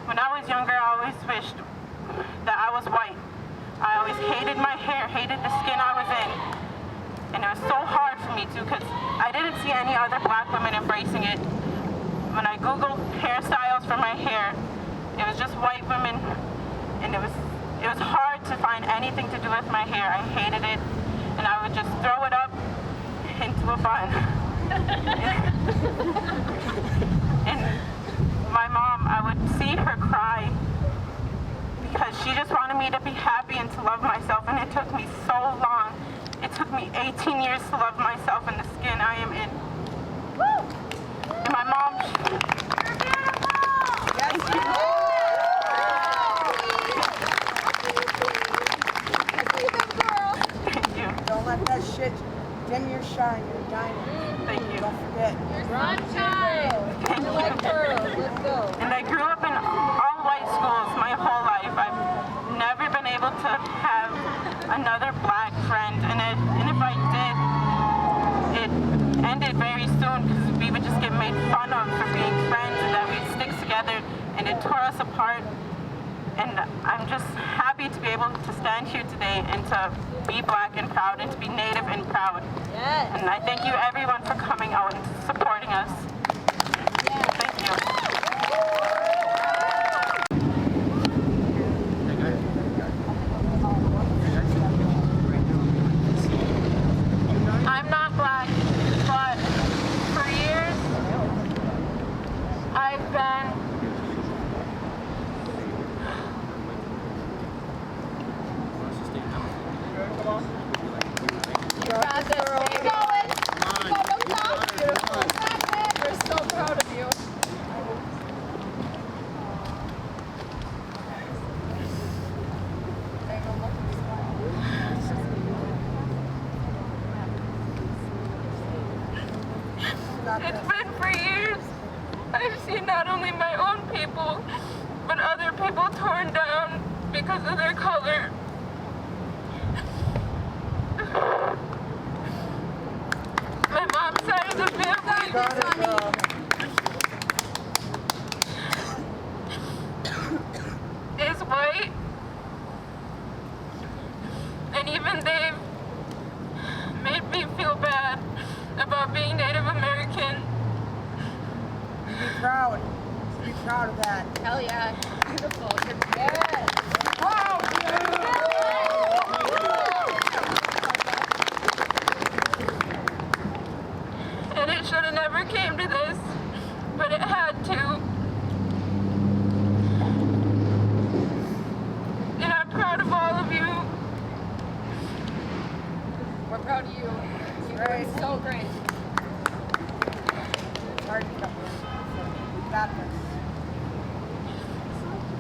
When I was younger, I always wished that I was white. I always hated my hair, hated the skin I was in. And it was so hard for me to, because I didn't see any other black women embracing it. When I Googled hairstyles for my hair, it was just white women, and it was hard to find anything to do with my hair. I hated it, and I would just throw it up into a bun. And my mom, I would see her cry because she just wanted me to be happy and to love myself, and it took me so long. It took me 18 years to love myself and the skin I am in. And my mom... You're beautiful! Thank you. Don't let that shit dim your shine. You're a diamond. Thank you. Don't forget. You're sunshine. Thank you. Like pearls. Let's go. And I grew up in all white schools my whole life. I've never been able to have another black friend, and if I did, it ended very soon because we would just get made fun of for being friends, and that we'd stick together, and it tore us apart. And I'm just happy to be able to stand here today and to be black and proud and to be Native and proud. Yes. And I thank you everyone for coming out and supporting us. Yes. Thank you. I'm not black, but for years I've been Keep going. It's been for years. I've seen not only my own people, but other people torn down because of their color. My mom's side of the family is white, and even they've made me feel bad about being Native American. Be proud. Be proud of that. Hell yeah. Beautiful. And it should have never came to this, but it had to. And I'm proud of all of you. We're proud of you. You're so great.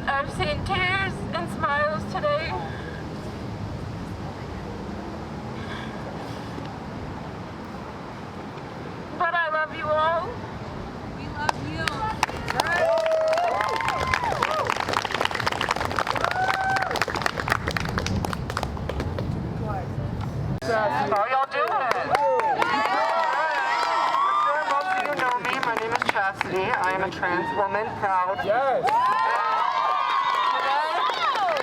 I've seen tears and smiles today. But I love you all. We love you. How y'all doing? Most of you know me. My name is Chastity. I am a trans woman, proud. Yes. Today,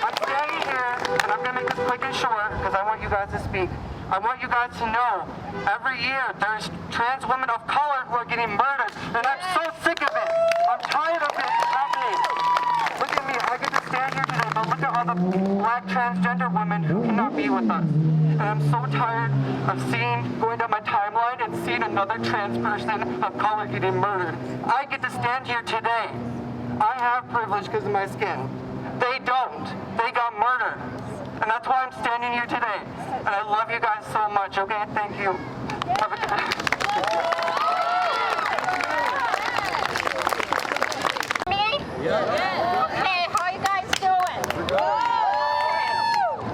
I'm standing here, and I'm going to make this quick and short because I want you guys to speak. I want you guys to know every year there's trans women of color who are getting murdered, and I'm so sick of it. I'm tired of it happening. Look at me. I get to stand here today, but look at all the black transgender women who cannot be with us. And I'm so tired of going down my timeline and seeing another trans person of color getting murdered. I get to stand here today. I have privilege because of my skin. They don't. They got murdered. And that's why I'm standing here today. And I love you guys so much, okay? Thank you. Have a good day. Okay, how you guys doing?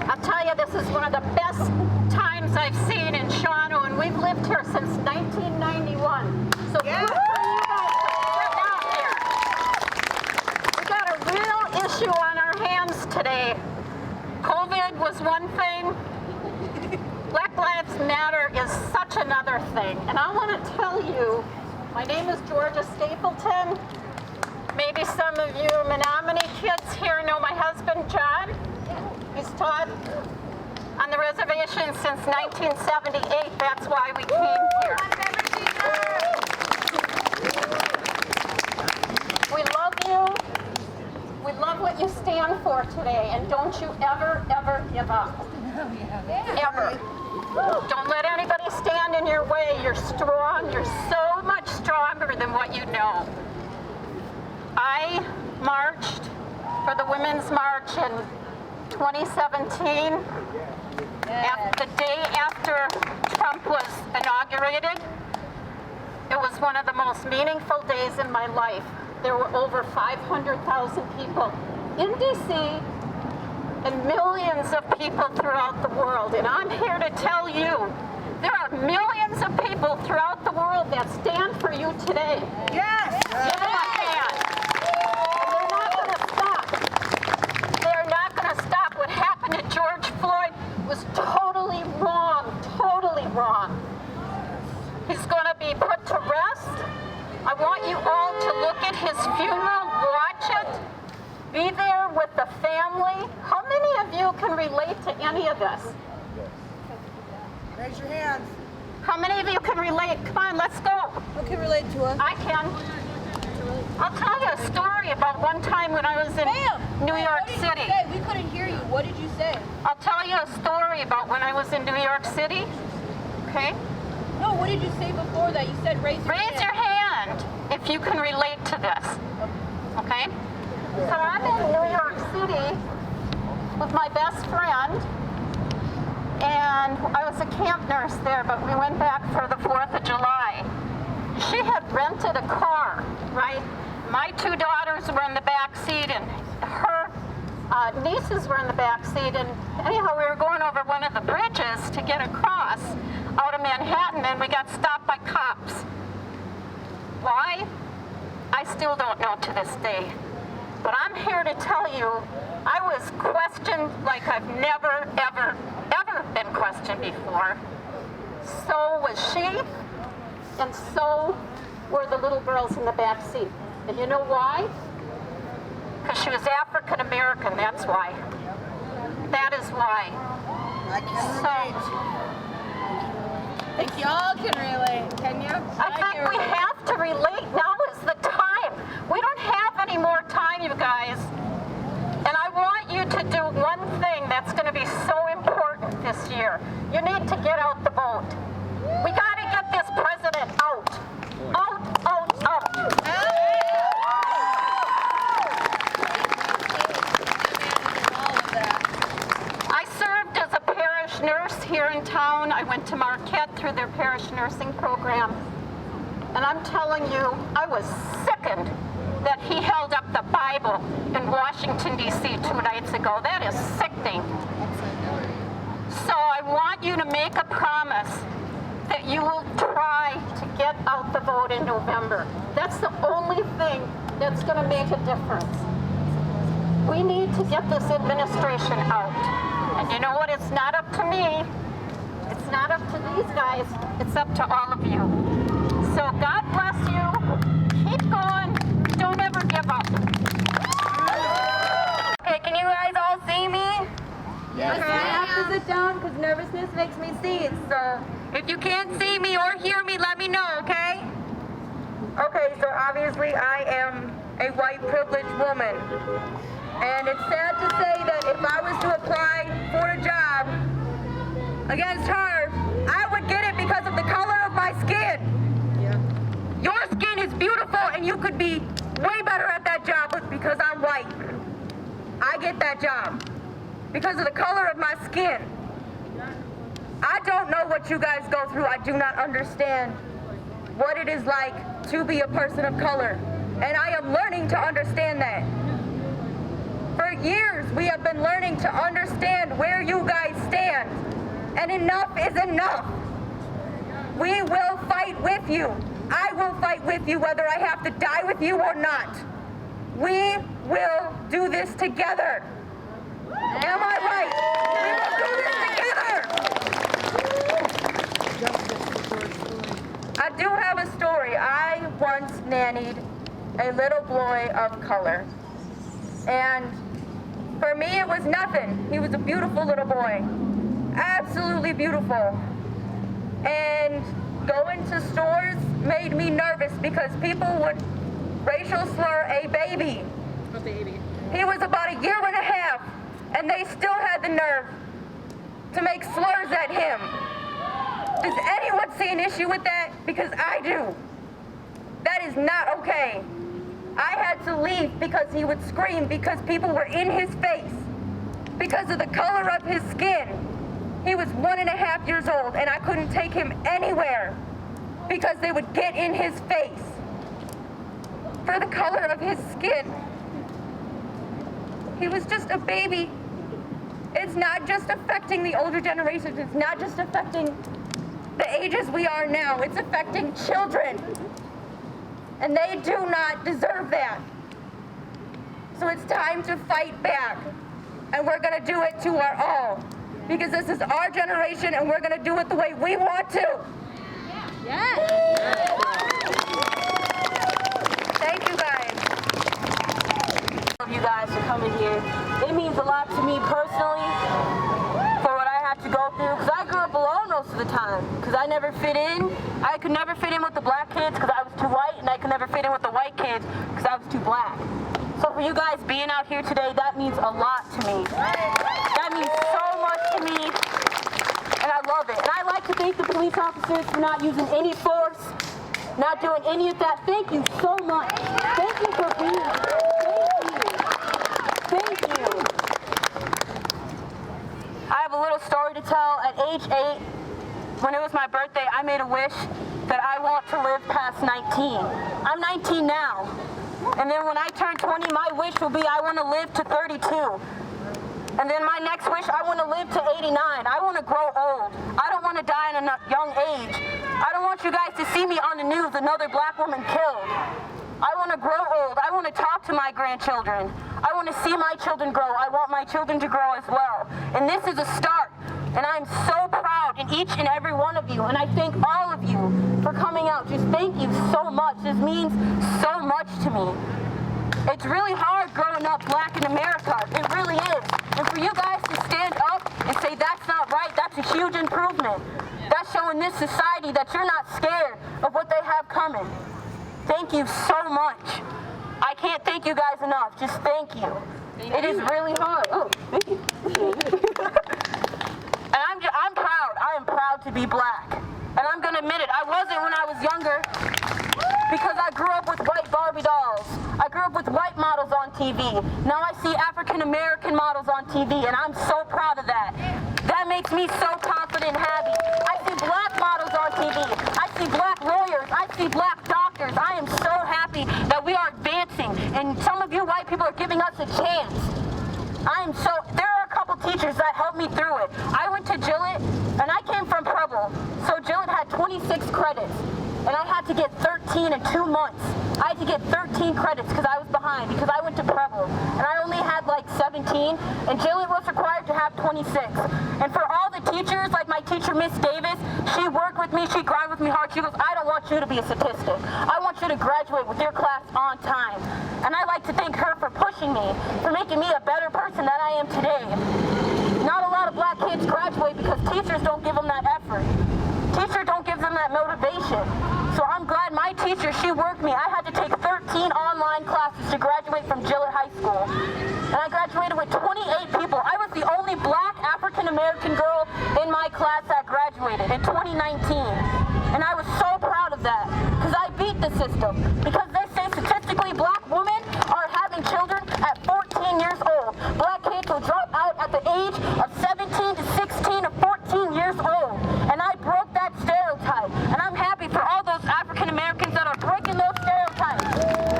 I'll tell you, this is one of the best times I've seen in Shawano, and we've lived here since 1991. So good for you guys for sitting out here. We got a real issue on our hands today. COVID was one thing. Black Lives Matter is such another thing. And I want to tell you, my name is Georgia Stapleton. Maybe some of you Menominee kids here know my husband, John. He's taught on the reservation since 1978. That's why we came here. We love you. We love what you stand for today. And don't you ever, ever give up. Ever. Don't let anybody stand in your way. You're strong. You're so much stronger than what you know. I marched for the Women's March in 2017, the day after Trump was inaugurated. It was one of the most meaningful days in my life. There were over 500,000 people in DC and millions of people throughout the world. And I'm here to tell you, there are millions of people throughout the world that stand for you today. Yes! Give them a hand. They're not going to stop. They're not going to stop. What happened to George Floyd was totally wrong, totally wrong. He's going to be put to rest. I want you all to look at his funeral, watch it, be there with the family. How many of you can relate to any of this? Raise your hands. How many of you can relate? Come on, let's go. Who can relate to us? I can. I'll tell you a story about one time when I was in New York City. We couldn't hear you. What did you say? I'll tell you a story about when I was in New York City. Okay? No, what did you say before that? You said raise your hand. Raise your hand if you can relate to this. Okay? So I'm in New York City with my best friend, and I was a camp nurse there, but we went back for the 4th of July. She had rented a car, right? My 2 daughters were in the back seat, and her nieces were in the back seat, and anyhow, we were going over one of the bridges to get across out of Manhattan, and we got stopped by cops. still don't know to this day. But I'm here to tell you, I was questioned like I've never, ever, ever been questioned before. So was she, and so were the little girls in the back seat. And you know why? Because she was African American, that's why. That is why. I can relate. I think y'all can relate, can you? I think we have to relate. Now is the time. We don't have any more time, you guys. And I want you to do one thing that's going to be so important this year. You need to get out the vote. We got to get this president out. Out, out, out. I served as a parish nurse here in town. I went to Marquette through their parish nursing program. And I'm telling you, I was sickened that he held up the Bible in Washington, D.C. 2 nights ago. That is sickening. So I want you to make a promise that you will try to get out the vote in November. That's the only thing that's going to make a difference. We need to get this administration out. And you know what? It's not up to me. It's not up to these guys. It's up to all of you. So God bless you. Keep going. Don't ever give up. Okay, can you guys all see me? Yes. Okay, I have to sit down because nervousness makes me sneeze. So if you can't see me or hear me, let me know, okay? Okay, so obviously I am a white privileged woman. And it's sad to say that if I was to apply for a job against her, I would get it because of the color of my skin. Your skin is beautiful and you could be way better at that job because I'm white. I get that job because of the color of my skin. I don't know what you guys go through. I do not understand what it is like to be a person of color. And I am learning to understand that. For years, we have been learning to understand where you guys stand. And enough is enough. We will fight with you. I will fight with you whether I have to die with you or not. We will do this together. Am I right? We will do this together. I do have a story. I once nannied a little boy of color. And for me, it was nothing. He was a beautiful little boy. Absolutely beautiful. And going to stores made me nervous because people would racial slur a baby. He was about 1.5 years, and they still had the nerve to make slurs at him. Does anyone see an issue with that? Because I do. That is not okay. I had to leave because he would scream because people were in his face because of the color of his skin. He was 1.5 years old, and I couldn't take him anywhere because they would get in his face for the color of his skin. He was just a baby. It's not just affecting the older generations. It's not just affecting the ages we are now. It's affecting children. And they do not deserve that. So it's time to fight back. And we're going to do it to our all. Because this is our generation, and we're going to do it the way we want to. Yes. Thank you guys. You guys for coming here. It means a lot to me personally for what I had to go through, because I grew up alone most of the time, because I never fit in. I could never fit in with the black kids because I was too white, and I could never fit in with the white kids because I was too black. So for you guys being out here today, that means a lot to me. That means so much to me, and I love it. And I like to thank the police officers for not using any force, not doing any of that. Thank you so much. Thank you for being here. Thank you. I have a little story to tell. At age 8, when it was my birthday, I made a wish that I want to live past 19. I'm 19 now. And then when I turn 20, my wish will be I want to live to 32. And then my next wish, I want to live to 89. I want to grow old. I don't want to die at a young age. I don't want you guys to see me on the news, another black woman killed. I want to grow old. I want to talk to my grandchildren. I want to see my children grow. I want my children to grow as well. And this is a start. And I'm so proud in each and every one of you. And I thank all of you for coming out. Just thank you so much. This means so much to me. It's really hard growing up black in America. It really is. And for you guys to stand up and say that's not right, that's a huge improvement. That's showing this society that you're not scared of what they have coming. Thank you so much. I can't thank you guys enough. Just thank you. It is really hard. Oh, thank you. And I'm proud. I am proud to be black. And I'm going to admit it. I wasn't when I was younger because I grew up with white Barbie dolls. I grew up with white models on TV. Now I see African American models on TV, and I'm so proud of that. That makes me so confident and happy. I see black models on TV. I see black lawyers. I see black doctors. I am so happy that we are advancing, and some of you white people are giving us a chance. There are a couple teachers that helped me through it. I went to Gillett, and I came from Preble, so Gillett had 26 credits, and I had to get 13 in 2 months. I had to get 13 credits because I was behind, because I went to Preble, and I only had like 17, and Gillett was required to have 26. And for all the teachers, like my teacher, Miss Davis, she worked with me, she grinded with me hard. She goes, I don't want you to be a statistic. I want you to graduate with your class on time. And I like to thank her for pushing me, for making me a better person than I am today. Not a lot of black kids graduate because teachers don't give them that effort. Teachers don't give them that motivation. So I'm glad my teacher, she worked me. I had to take 13 online classes to graduate from Gillett High School. And I graduated with 28 people. I was the only black African-American girl in my class that graduated in 2019. And I was so proud of that because I beat the system. Because they say statistically black women are having children at 14 years old. Black kids will drop out at the age of 17 to 16 to 14 years old. And I broke that stereotype. And I'm happy for all those African Americans that are breaking those stereotypes.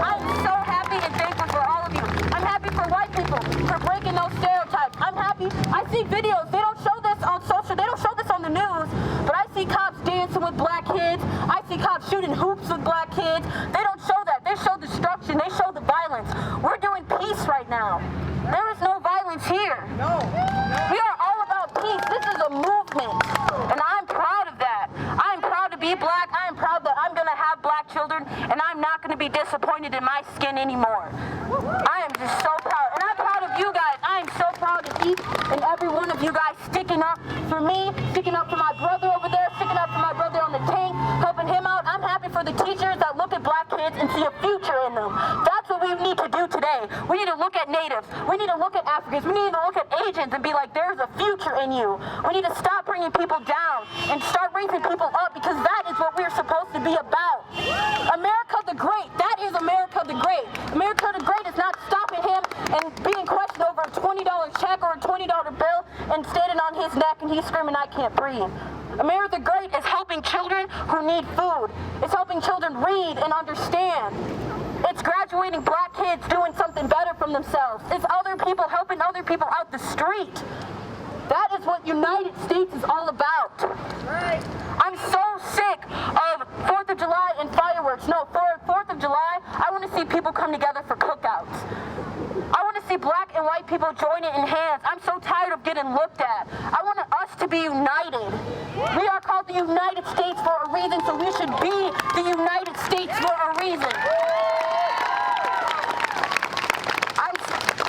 I'm so happy and thankful for all of you. I'm happy for white people for breaking those stereotypes. I'm happy. I see videos. They don't show this on social. They don't show this on the news. But I see cops dancing with black kids. I see cops shooting hoops with black kids. They don't show that. They show destruction. They show the violence. We're doing peace right now. There is no violence here. No. We are all about peace. This is a movement. And I'm proud of that. I'm proud to be black. I'm proud that I'm going to have black children. And I'm not going to be disappointed in my skin anymore. I am just so proud. And I'm proud of you guys. I am so proud of each and every one of you guys sticking up for me, sticking up for my brother over there, sticking up for my brother on the tank, helping him out. I'm happy for the teachers that look at black kids and see a future in them. That's what we need to do today. We need to look at natives. We need to look at Africans. We need to look at Asians and be like, there's a future in you. We need to stop bringing people down and start raising people up because that is what we're supposed to be about. America the Great. That is America the Great. America the Great is not stopping him and being questioned over a $20 check or a $20 bill and standing on his neck and he's screaming, I can't breathe. America the Great is helping children who need food. It's helping children read and understand. It's graduating black kids doing something better from themselves. It's other people helping other people out the street. That is what United States is all about. Right. I'm so sick of 4th of July and fireworks. No, for 4th of July, I want to see people come together for cookouts. I want to see black and white people join it in hands. I'm so tired of getting looked at. I want us to be united. We are called the United States for a reason, so we should be the United States for a reason.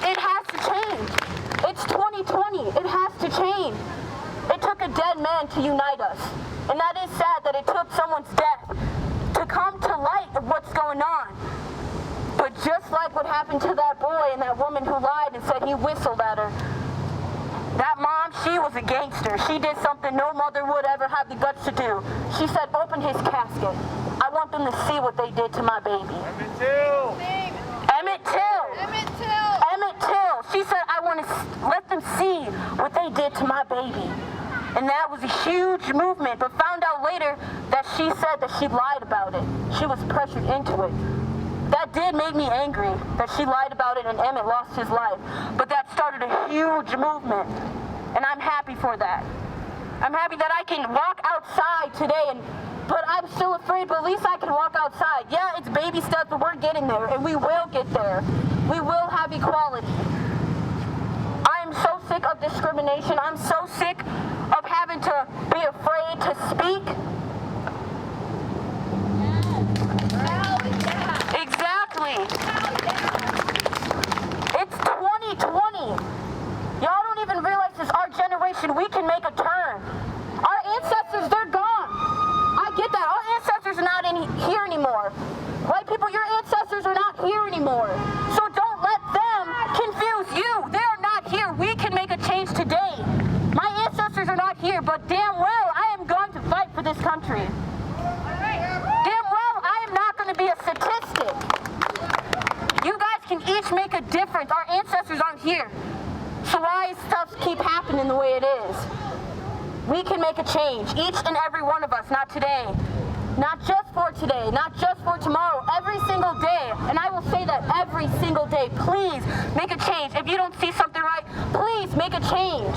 It has to change. It's 2020. It has to change. It took a dead man to unite us. And that is sad that it took someone's death to come to light of what's going on. But just like what happened to that boy and that woman who lied and said he whistled at her, that mom, she was a gangster. She did something no mother would ever have the guts to do. She said, open his casket. I want them to see what they did to my baby. Emmett Till. Emmett Till. Emmett Till. Emmett Till. She said, I want to let them see what they did to my baby. And that was a huge movement, but found out later that she said that she lied about it. She was pressured into it. That did make me angry, that she lied about it and Emmett lost his life. But that started a huge movement, and I'm happy for that. I'm happy that I can walk outside today and but I'm still afraid, but at least I can walk outside. Yeah, it's baby steps, but we're getting there, and we will get there. We will have equality. I am so sick of discrimination. I'm so sick of having to be afraid to speak. Exactly. It's 2020. Y'all don't even realize this. Our generation, we can make a turn. Our ancestors, they're gone. I get that. Our ancestors are not here anymore. White people, your ancestors are not here anymore. So don't let them confuse you. They are not here. We can make a change today. My ancestors are not here, but damn well, I am going to fight for this country. Damn well, I am not going to be a statistic. You guys can each make a difference. Our ancestors aren't here. So why stuff keep happening the way it is? We can make a change, each and every one of us, not today. Not just for today, not just for tomorrow, every single day. And I will say that every single day. Please make a change. If you don't see something right, please make a change.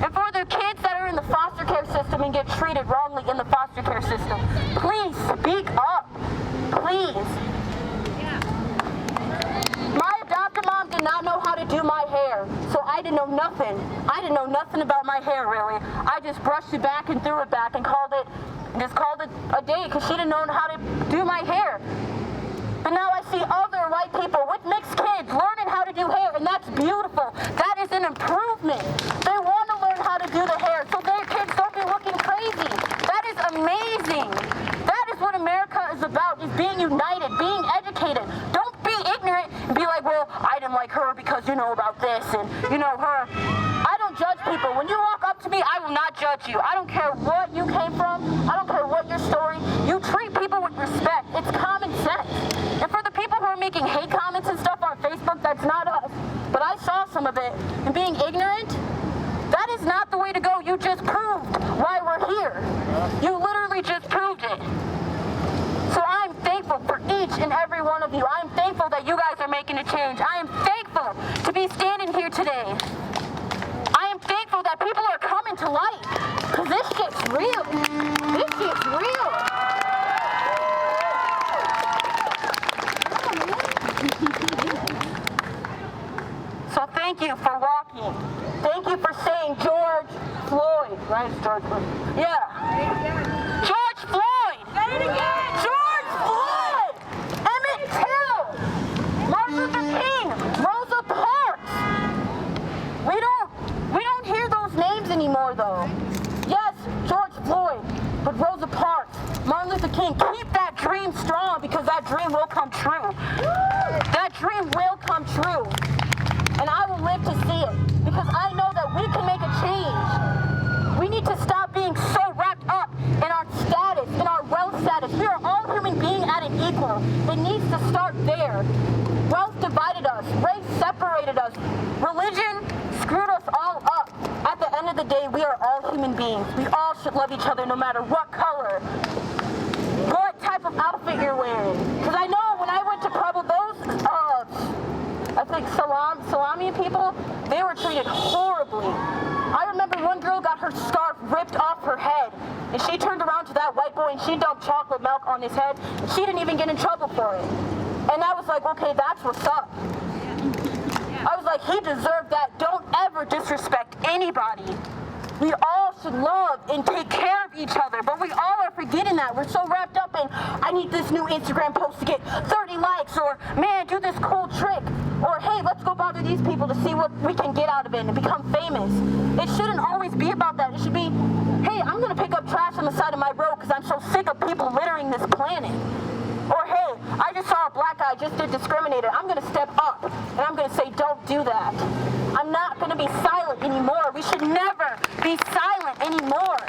And for the kids that are in the foster care system and get treated wrongly in the foster care system, please speak up. Please. My adopted mom did not know how to do my hair, so I didn't know nothing. I didn't know nothing about my hair, really. I just brushed it back and threw it back and called it a day because she didn't know how to do my hair. But now I see other white people with mixed kids learning how to do hair, and that's beautiful. That is an improvement. They want to learn how to do the hair so their kids don't be looking crazy. That is amazing. That is what America is about, is being united, being educated. Don't be ignorant and be like, well, I didn't like her because you know about this and you know her. I don't judge people. When you walk up to me, I will not judge you. I don't care what you came from. I don't care what your story. You treat people with respect. It's common sense. And for the people who are making hate comments and stuff on Facebook, that's not us. But I saw some of it. And being ignorant, that is not the way to go. You just proved why we're here. You literally just proved it. So I'm thankful for each and every one of you. I'm thankful that you guys are making a change. I am thankful to be standing here today. I am thankful that people are coming to light. Because this shit's real. This shit's real. So thank you for walking. Thank you for saying George Floyd. Right, it's George Floyd. Yeah. George Floyd. Say it again. George Floyd. Emmett Till. Martin Luther King. Rosa Parks. We don't hear those names anymore, though. Yes, George Floyd, but Rosa Parks, Martin Luther King. Keep that dream strong because that dream will come true. That dream will come true. And I will live to see it because I know that we can make a change. We need to stop being so wrapped up in our status, in our wealth status. We are all human beings at an equal. It needs to start there. Wealth divided us. Race separated us. Religion screwed us all up. At the end of the day, we are all human beings. We all should love each other no matter what color, what type of outfit you're wearing. Because I know when I went to Pueblo, those I think salami people, they were treated horribly. I remember one girl got her scarf ripped off her head, and she turned around to that white boy and she dumped chocolate milk on his head, and she didn't even get in trouble for it. And I was like, okay, that's what's up. I was like, he deserved that. Don't ever disrespect anybody. We all should love and take care of each other, but we all are forgetting that. We're so wrapped up in, I need this new Instagram post to get 30 likes, or man, do this cool trick, or hey, let's go bother these people to see what we can get out of it and become famous. It shouldn't always be about that. It should be, hey, I'm gonna pick up trash on the side of my road because I'm so sick of people littering this planet. Or hey, I just saw a black guy just get discriminated. I'm gonna step up and I'm gonna say, don't do that. I'm not gonna be silent anymore. We should never be silent anymore.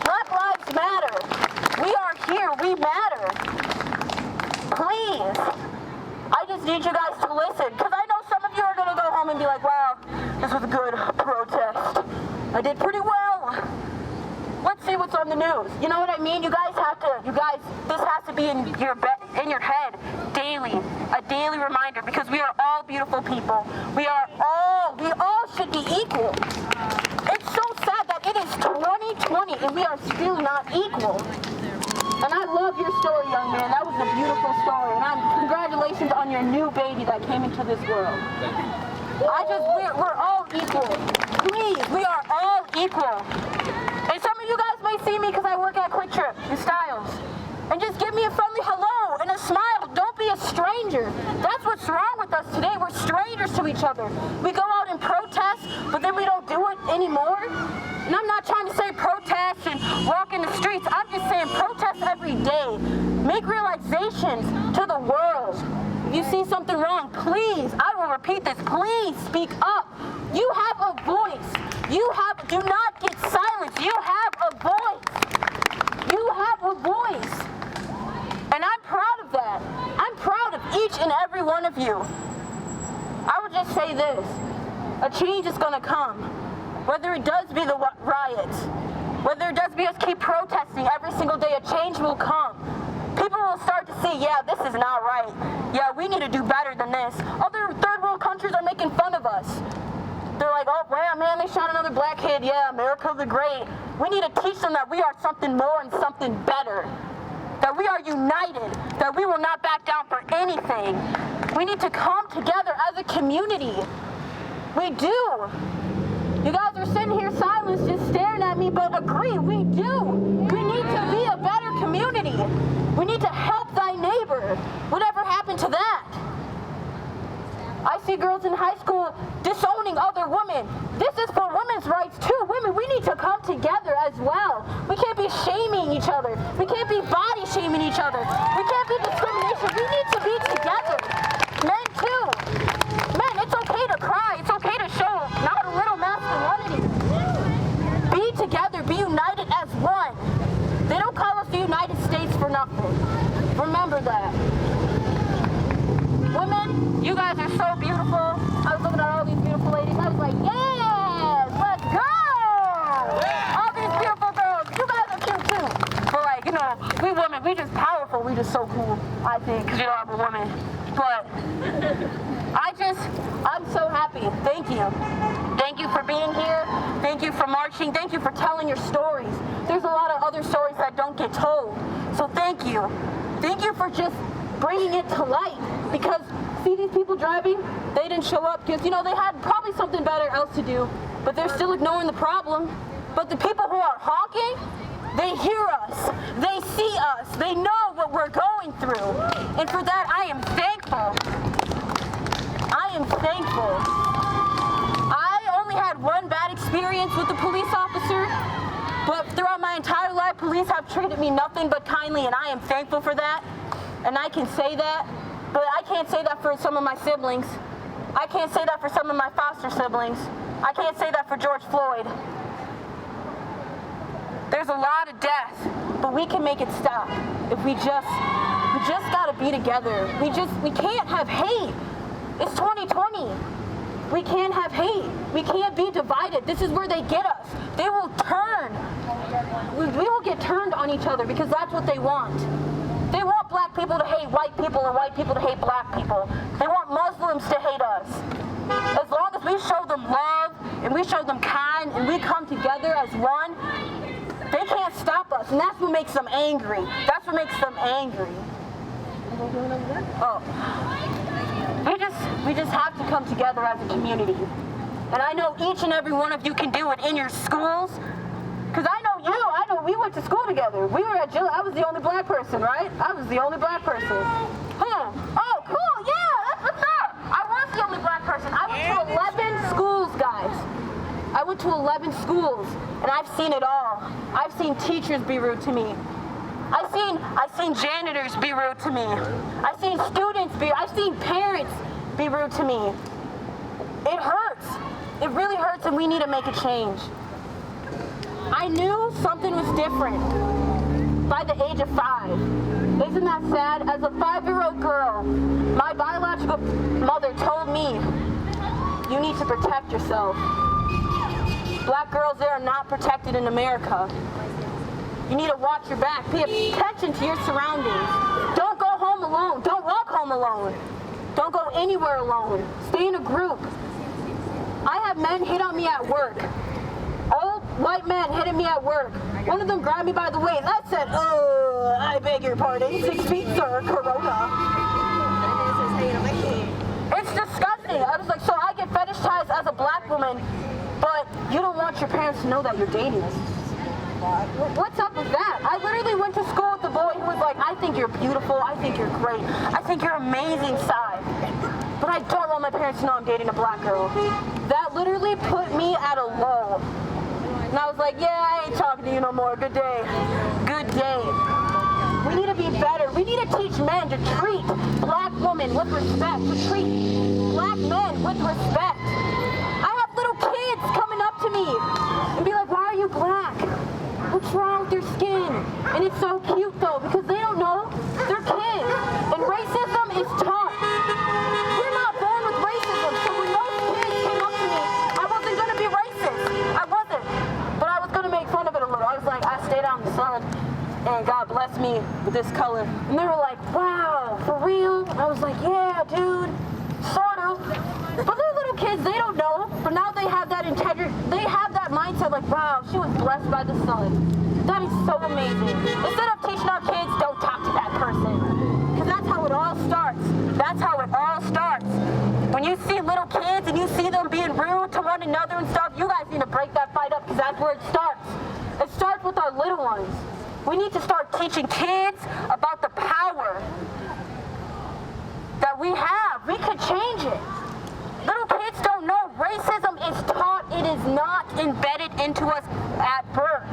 Black lives matter. We are here, we matter. Please, I just need you guys to listen, because I know some of you are gonna go home and be like, wow, this was a good protest. I did pretty well. Let's see what's on the news. You know what I mean? You guys, this has to be in your head daily, a daily reminder, because we are all beautiful people. We all should be equal. It's so sad that it is 2020 and we are still not equal. And I love your story, young man. That was a beautiful story. And congratulations on your new baby that came into this world. We're all equal. Please, we are all equal. And some of you guys may see me because I work at Quick Trip and Styles. And just give me a friendly hello and a smile. Don't be a stranger. That's what's wrong with us today. We're strangers to each other. We go out and protest, but then we don't do it anymore. And I'm not trying to say protest and walk in the streets. I'm just saying protest every day. Make realizations to the world. If you see something wrong, please, I will repeat this, please speak up. You have a voice. Do not get silenced. You have a voice. You have a voice. And I'm proud of that. I'm proud of each and every one of you. I would just say this, a change is gonna come. Whether it does be the riots, whether it does be us keep protesting every single day, a change will come. People will start to see, yeah, this is not right. Yeah, we need to do better than this. Other third world countries are making fun of us. They're like, oh, wow, man, they shot another black kid. Yeah, America the Great. We need to teach them that we are something more and something better. That we are united, that we will not back down for anything. We need to come together as a community. We do. You guys are sitting here silent, just staring at me, but agree, we do. We need to be a better community. We need to help thy neighbor. Whatever happened to that? I see girls in high school disowning other women. This is for women's rights too. Women, we need to come together as well. We can't be shaming each other. We can't be body shaming each other. We can't be discrimination. We need to be together. Men too. Men, it's okay to cry. It's okay to show not a little masculinity. Be together. Be united as one. They don't call us the United States for nothing. Remember that. Women, you guys are so beautiful. I was looking at all these beautiful ladies. I was like, yes, let's go! All these beautiful girls. You guys are cute too. But like, you know, we women, we just powerful. We just so cool, I think, because you know I'm a woman. But I'm so happy. Thank you. Thank you for being here. Thank you for marching. Thank you for telling your stories. There's a lot of other stories that don't get told. So thank you. Thank you for just bringing it to light. Because, see these people driving? They didn't show up because, you know, they had probably something better else to do. But they're still ignoring the problem. But the people who are honking, they hear us. They see us. They know what we're going through. And for that, I am thankful. I am thankful. I only had one bad experience with a police officer. But throughout my entire life, police have treated me nothing but kindly, and I am thankful for that. And I can say that. But I can't say that for some of my siblings. I can't say that for some of my foster siblings. I can't say that for George Floyd. There's a lot of death, but we can make it stop if we just gotta be together. We can't have hate. It's 2020. We can't have hate. We can't be divided. This is where they get us. They will turn. We will get turned on each other because that's what they want. They want black people to hate white people and white people to hate black people. They want Muslims to hate us. As long as we show them love and we show them kind and we come together as one, they can't stop us. And that's what makes them angry. That's what makes them angry. Oh. We just have to come together as a community. And I know each and every one of you can do it in your schools. Because I know we went to school together. We were at Jill. I was the only black person, right? I was the only black person. Huh. Oh, cool. Yeah, that's what's up. I was the only black person. I went to 11 schools, guys. I went to 11 schools, and I've seen it all. I've seen teachers be rude to me. I've seen janitors be rude to me. I've seen I've seen parents be rude to me. It hurts. It really hurts, and we need to make a change. I knew something was different by the age of 5. Isn't that sad? As a 5-year-old girl, my biological mother told me, you need to protect yourself. Black girls, they are not protected in America. You need to watch your back. Pay attention to your surroundings. Don't go home alone. Don't walk home alone. Don't go anywhere alone. Stay in a group. I have men hit on me at work. Old white men hitting me at work. One of them grabbed me by the waist. I said, I beg your pardon. 6 feet, sir. Corona. It's disgusting. I was like, so I get fetishized as a black woman, but you don't want your parents to know that you're dating us. What's up with that? I literally went to school with the boy who was like, I think you're beautiful, I think you're great, I think you're amazing, Sai. But I don't want my parents to know I'm dating a black girl. That literally put me at a low. And I was like, yeah, I ain't talking to you no more. Good day. Good day. We need to be better. We need to teach men to treat black women with respect, to treat black men with respect. I have little kids coming up to me and be like, why are you black? What's wrong with your skin? And it's so cute though, because they don't know. They're kids. And racism is taught. We're not born with racism. So when those kids came up to me, I wasn't going to be racist. I wasn't. But I was going to make fun of it a little. I was like, I stayed out in the sun and God blessed me with this color. And they were like, wow, for real? I was like, yeah, dude, sort of. But they're little kids, they don't know. But now they have that integrity, they have that mindset like, wow, she was blessed by the sun. That is so amazing. Instead of teaching our kids, don't talk to that person. Because that's how it all starts. That's how it all starts. When you see little kids and you see them being rude to one another and stuff, you guys need to break that fight up because that's where it starts. It starts with our little ones. We need to start teaching kids about the power that we have. We could change it. Little kids don't know racism is taught. It is not embedded into us at birth.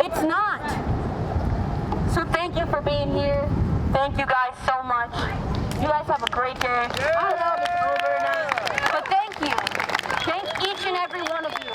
It's not. So thank you for being here. Thank you guys so much. You guys have a great day. I know it's over now. But thank you. Thank each and every one of you.